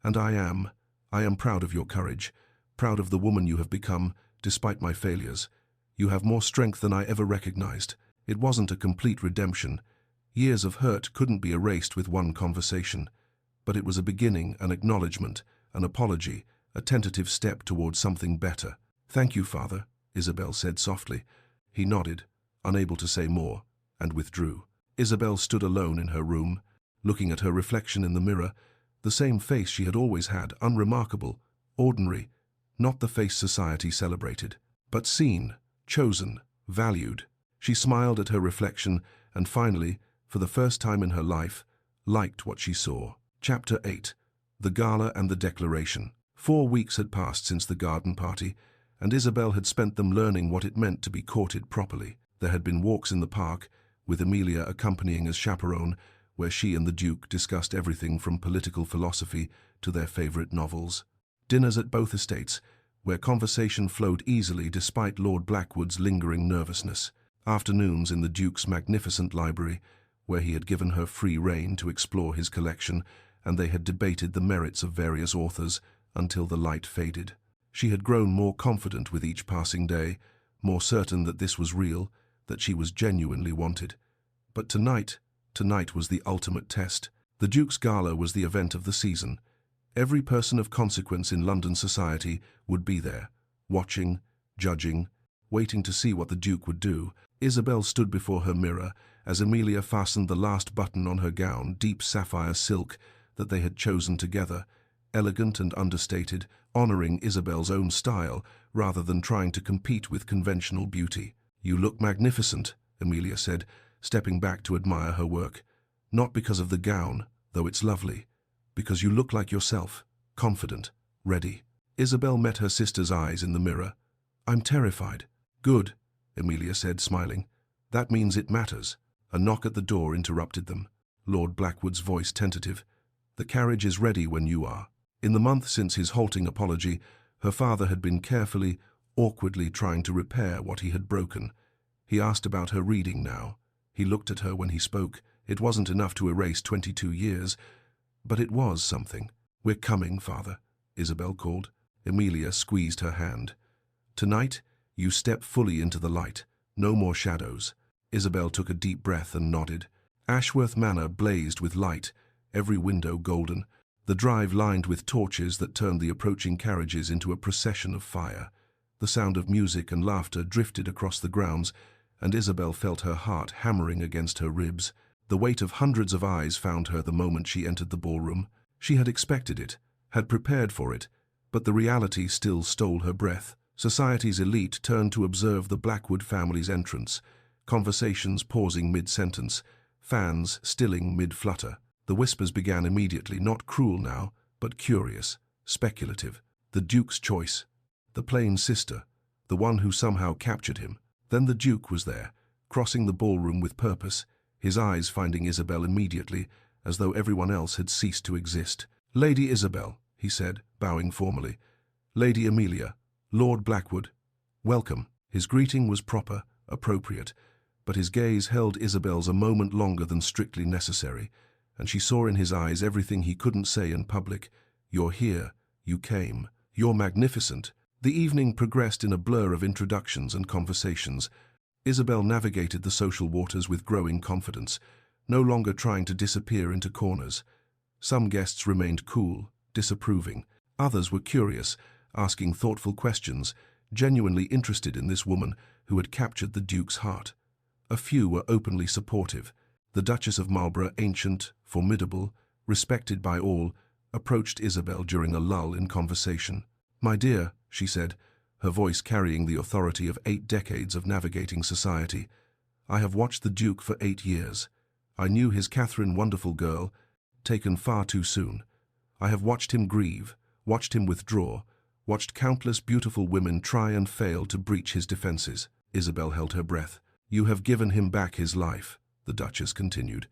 S1: "And I am proud of your courage, proud of the woman you have become, despite my failures. You have more strength than I ever recognized. It wasn't a complete redemption. Years of hurt couldn't be erased with one conversation. But it was a beginning, an acknowledgement, an apology, a tentative step toward something better." "Thank you, Father," Isabel said softly. He nodded, unable to say more, and withdrew. Isabel stood alone in her room, looking at her reflection in the mirror, the same face she had always had, unremarkable, ordinary, not the face society celebrated, but seen, chosen, valued. She smiled at her reflection and finally, for the first time in her life, liked what she saw. Chapter 8. The Gala and the Declaration. 4 weeks had passed since the garden party, and Isabel had spent them learning what it meant to be courted properly. There had been walks in the park, with Amelia accompanying as chaperone, where she and the Duke discussed everything from political philosophy to their favorite novels. Dinners at both estates, where conversation flowed easily despite Lord Blackwood's lingering nervousness. Afternoons in the Duke's magnificent library, where he had given her free rein to explore his collection, and they had debated the merits of various authors until the light faded. She had grown more confident with each passing day, more certain that this was real, that she was genuinely wanted. But tonight was the ultimate test. The Duke's Gala was the event of the season. Every person of consequence in London society would be there, watching, judging, waiting to see what the Duke would do. Isabel stood before her mirror as Amelia fastened the last button on her gown, deep sapphire silk that they had chosen together, elegant and understated, honoring Isabel's own style rather than trying to compete with conventional beauty. "You look magnificent," Amelia said, stepping back to admire her work. "Not because of the gown, though it's lovely, because you look like yourself, confident, ready." Isabel met her sister's eyes in the mirror. "I'm terrified." "Good," Amelia said, smiling. "That means it matters." A knock at the door interrupted them. Lord Blackwood's voice tentative. "The carriage is ready when you are." In the month since his halting apology, her father had been carefully, awkwardly trying to repair what he had broken. He asked about her reading now. He looked at her when he spoke. It wasn't enough to erase 22 years, but it was something. "We're coming, father," Isabel called. Amelia squeezed her hand. "Tonight, you step fully into the light. No more shadows." Isabel took a deep breath and nodded. Ashworth Manor blazed with light, every window golden, the drive lined with torches that turned the approaching carriages into a procession of fire. The sound of music and laughter drifted across the grounds, and Isabel felt her heart hammering against her ribs. The weight of hundreds of eyes found her the moment she entered the ballroom. She had expected it, had prepared for it, but the reality still stole her breath. Society's elite turned to observe the Blackwood family's entrance, conversations pausing mid-sentence, fans stilling mid-flutter. The whispers began immediately, not cruel now, but curious, speculative. The Duke's choice. The plain sister, the one who somehow captured him. Then the Duke was there, crossing the ballroom with purpose, his eyes finding Isabel immediately, as though everyone else had ceased to exist. "Lady Isabel," he said, bowing formally. "Lady Amelia, Lord Blackwood, welcome." His greeting was proper, appropriate, but his gaze held Isabel's a moment longer than strictly necessary, and she saw in his eyes everything he couldn't say in public. "You're here. You came. You're magnificent." The evening progressed in a blur of introductions and conversations. Isabel navigated the social waters with growing confidence, no longer trying to disappear into corners. Some guests remained cool, disapproving. Others were curious, asking thoughtful questions, genuinely interested in this woman who had captured the Duke's heart. A few were openly supportive. The Duchess of Marlborough, ancient, formidable, respected by all, approached Isabel during a lull in conversation. "My dear," she said, her voice carrying the authority of 8 decades of navigating society, "I have watched the Duke for 8 years. I knew his Catherine, wonderful girl, taken far too soon. I have watched him grieve, watched him withdraw, watched countless beautiful women try and fail to breach his defenses." Isabel held her breath. "You have given him back his life," the Duchess continued.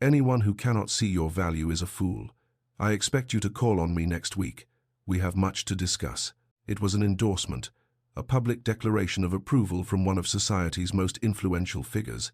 S1: "Anyone who cannot see your value is a fool. I expect you to call on me next week. We have much to discuss." It was an endorsement, a public declaration of approval from one of society's most influential figures.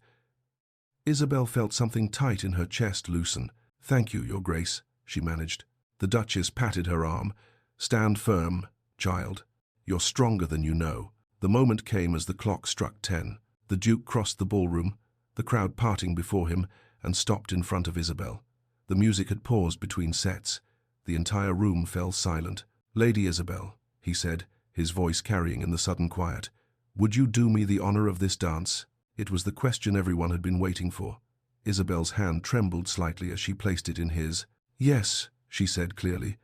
S1: Isabel felt something tight in her chest loosen. "Thank you, Your Grace," she managed. The Duchess patted her arm. "Stand firm, child. You're stronger than you know." The moment came as the clock struck 10. The Duke crossed the ballroom, the crowd parting before him, and stopped in front of Isabel. The music had paused between sets. The entire room fell silent. "Lady Isabel," he said, his voice carrying in the sudden quiet, "would you do me the honor of this dance?" It was the question everyone had been waiting for. Isabel's hand trembled slightly as she placed it in his. "Yes," she said clearly,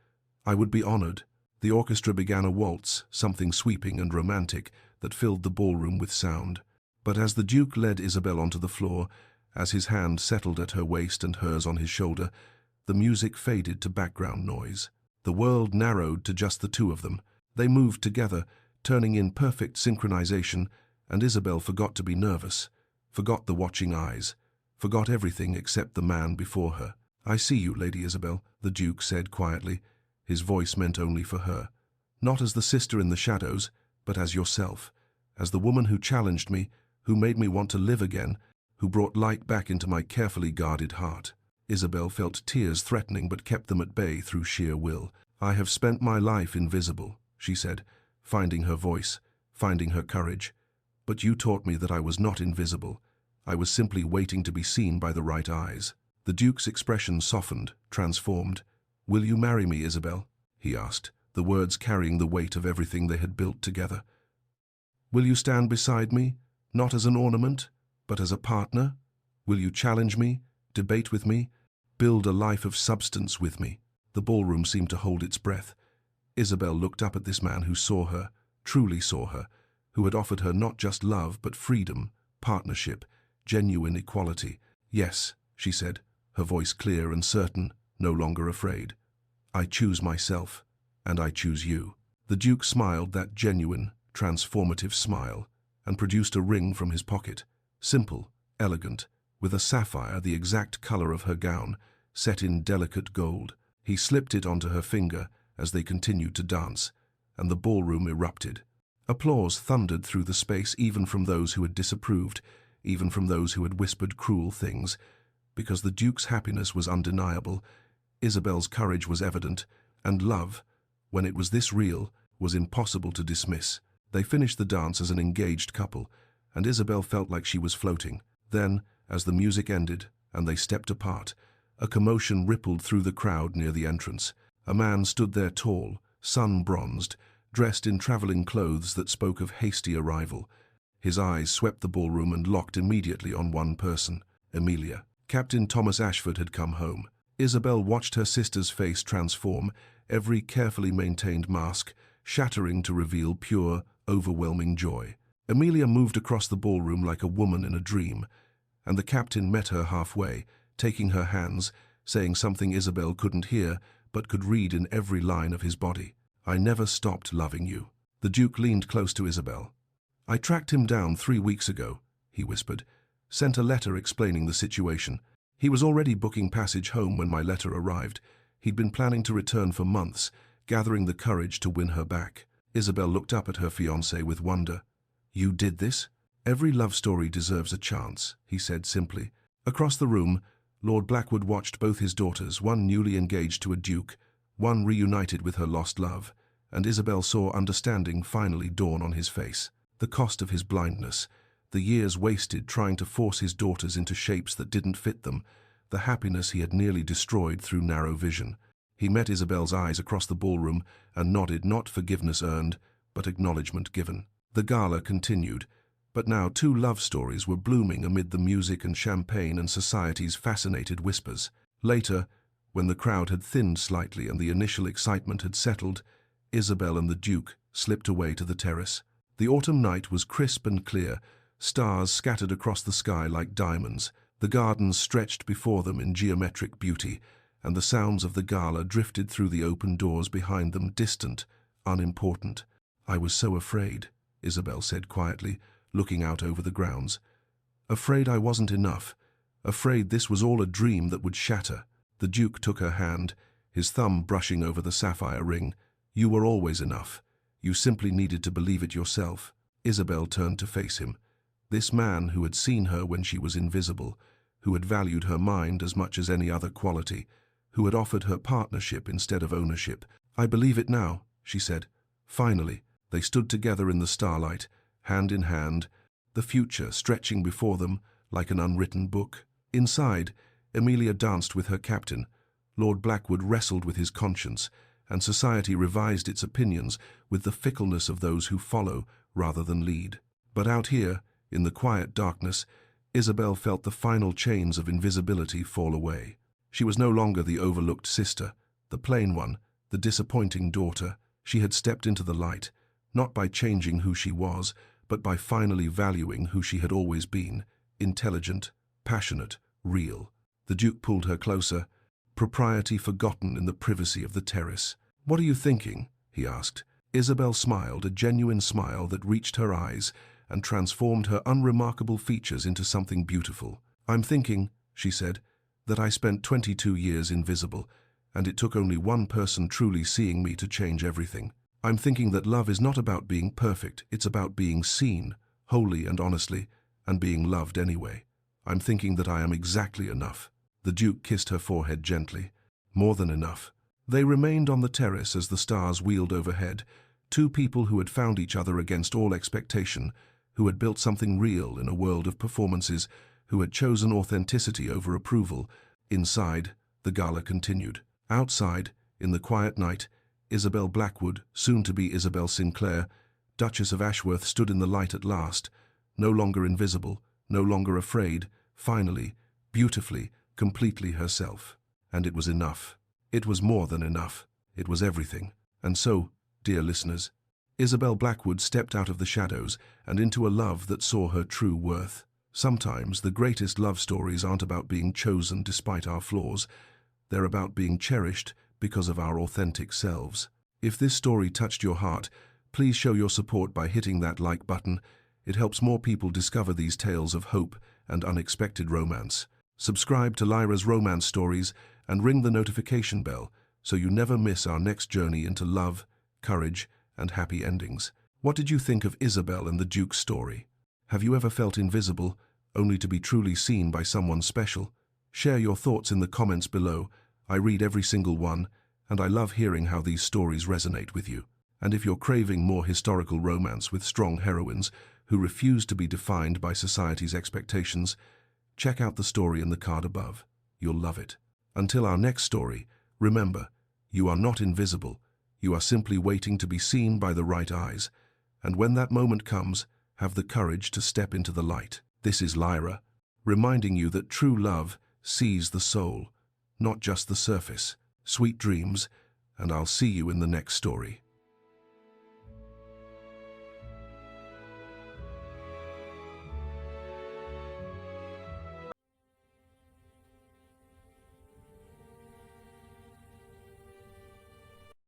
S1: "I would be honored." The orchestra began a waltz, something sweeping and romantic, that filled the ballroom with sound. But as the Duke led Isabel onto the floor, as his hand settled at her waist and hers on his shoulder, the music faded to background noise. The world narrowed to just the two of them. They moved together, turning in perfect synchronization, and Isabel forgot to be nervous, forgot the watching eyes, forgot everything except the man before her. "I see you, Lady Isabel," the Duke said quietly, his voice meant only for her. "Not as the sister in the shadows, but as yourself, as the woman who challenged me, who made me want to live again, who brought light back into my carefully guarded heart." Isabel felt tears threatening but kept them at bay through sheer will. "I have spent my life invisible," she said, finding her voice, finding her courage. "But you taught me that I was not invisible. I was simply waiting to be seen by the right eyes." The Duke's expression softened, transformed. "Will you marry me, Isabel?" he asked, the words carrying the weight of everything they had built together. Will you stand beside me, not as an ornament, but as a partner? Will you challenge me, debate with me, build a life of substance with me? The ballroom seemed to hold its breath. Isabel looked up at this man who saw her, truly saw her, who had offered her not just love but freedom, partnership, genuine equality. Yes, she said, her voice clear and certain, no longer afraid. I choose myself, and I choose you. The Duke smiled that genuine, transformative smile, and produced a ring from his pocket, simple, elegant, with a sapphire the exact color of her gown, set in delicate gold. He slipped it onto her finger as they continued to dance, and the ballroom erupted. Applause thundered through the space, even from those who had disapproved, even from those who had whispered cruel things. Because the Duke's happiness was undeniable, Isabel's courage was evident, and love, when it was this real, was impossible to dismiss. They finished the dance as an engaged couple, and Isabel felt like she was floating. Then, as the music ended and they stepped apart, a commotion rippled through the crowd near the entrance. A man stood there tall, sun-bronzed, dressed in traveling clothes that spoke of hasty arrival. His eyes swept the ballroom and locked immediately on one person, Amelia. Captain Thomas Ashford had come home. Isabel watched her sister's face transform, every carefully maintained mask shattering to reveal pure, overwhelming joy. Amelia moved across the ballroom like a woman in a dream, and the captain met her halfway, taking her hands, saying something Isabel couldn't hear, but could read in every line of his body. I never stopped loving you. The Duke leaned close to Isabel. I tracked him down 3 weeks ago, he whispered, sent a letter explaining the situation. He was already booking passage home when my letter arrived. He'd been planning to return for months, gathering the courage to win her back. Isabel looked up at her fiancé with wonder. You did this? Every love story deserves a chance, he said simply. Across the room, Lord Blackwood watched both his daughters, one newly engaged to a duke, one reunited with her lost love, and Isabel saw understanding finally dawn on his face. The cost of his blindness, the years wasted trying to force his daughters into shapes that didn't fit them, the happiness he had nearly destroyed through narrow vision. He met Isabel's eyes across the ballroom and nodded, not forgiveness earned, but acknowledgement given. The gala continued, but now 2 love stories were blooming amid the music and champagne and society's fascinated whispers. Later, when the crowd had thinned slightly and the initial excitement had settled, Isabel and the Duke slipped away to the terrace. The autumn night was crisp and clear, stars scattered across the sky like diamonds. The gardens stretched before them in geometric beauty, and the sounds of the gala drifted through the open doors behind them, distant, unimportant. I was so afraid, Isabel said quietly, looking out over the grounds. Afraid I wasn't enough, afraid this was all a dream that would shatter. The Duke took her hand, his thumb brushing over the sapphire ring. You were always enough. You simply needed to believe it yourself. Isabel turned to face him. This man who had seen her when she was invisible, who had valued her mind as much as any other quality, who had offered her partnership instead of ownership. I believe it now, she said. Finally, they stood together in the starlight, hand in hand, the future stretching before them like an unwritten book. Inside, Amelia danced with her captain. Lord Blackwood wrestled with his conscience, and society revised its opinions with the fickleness of those who follow rather than lead. But out here, in the quiet darkness, Isabel felt the final chains of invisibility fall away. She was no longer the overlooked sister, the plain one, the disappointing daughter. She had stepped into the light, not by changing who she was, but by finally valuing who she had always been, intelligent, passionate, real. The Duke pulled her closer, propriety forgotten in the privacy of the terrace. What are you thinking? He asked. Isabel smiled, a genuine smile that reached her eyes and transformed her unremarkable features into something beautiful. I'm thinking, she said, that I spent 22 years invisible, and it took only one person truly seeing me to change everything. I'm thinking that love is not about being perfect, it's about being seen, wholly and honestly, and being loved anyway. I'm thinking that I am exactly enough. The Duke kissed her forehead gently. More than enough. They remained on the terrace as the stars wheeled overhead, 2 people who had found each other against all expectation, who had built something real in a world of performances, who had chosen authenticity over approval. Inside, the gala continued. Outside, in the quiet night, Isabel Blackwood, soon to be Isabel Sinclair, Duchess of Ashworth stood in the light at last, no longer invisible, no longer afraid, finally, beautifully, completely herself. And it was enough. It was more than enough. It was everything. And so, dear listeners, Isabel Blackwood stepped out of the shadows and into a love that saw her true worth. Sometimes the greatest love stories aren't about being chosen despite our flaws. They're about being cherished because of our authentic selves. If this story touched your heart, please show your support by hitting that like button. It helps more people discover these tales of hope and unexpected romance. Subscribe to Lyra's Romance Stories and ring the notification bell so you never miss our next journey into love, courage, and happy endings. What did you think of Isabel and the Duke's story? Have you ever felt invisible, only to be truly seen by someone special? Share your thoughts in the comments below. I read every single one, and I love hearing how these stories resonate with you. And if you're craving more historical romance with strong heroines who refuse to be defined by society's expectations, check out the story in the card above. You'll love it. Until our next story, remember, you are not invisible. You are simply waiting to be seen by the right eyes. And when that moment comes, have the courage to step into the light. This is Lyra, reminding you that true love sees the soul, not just the surface. Sweet dreams, and I'll see you in the next story.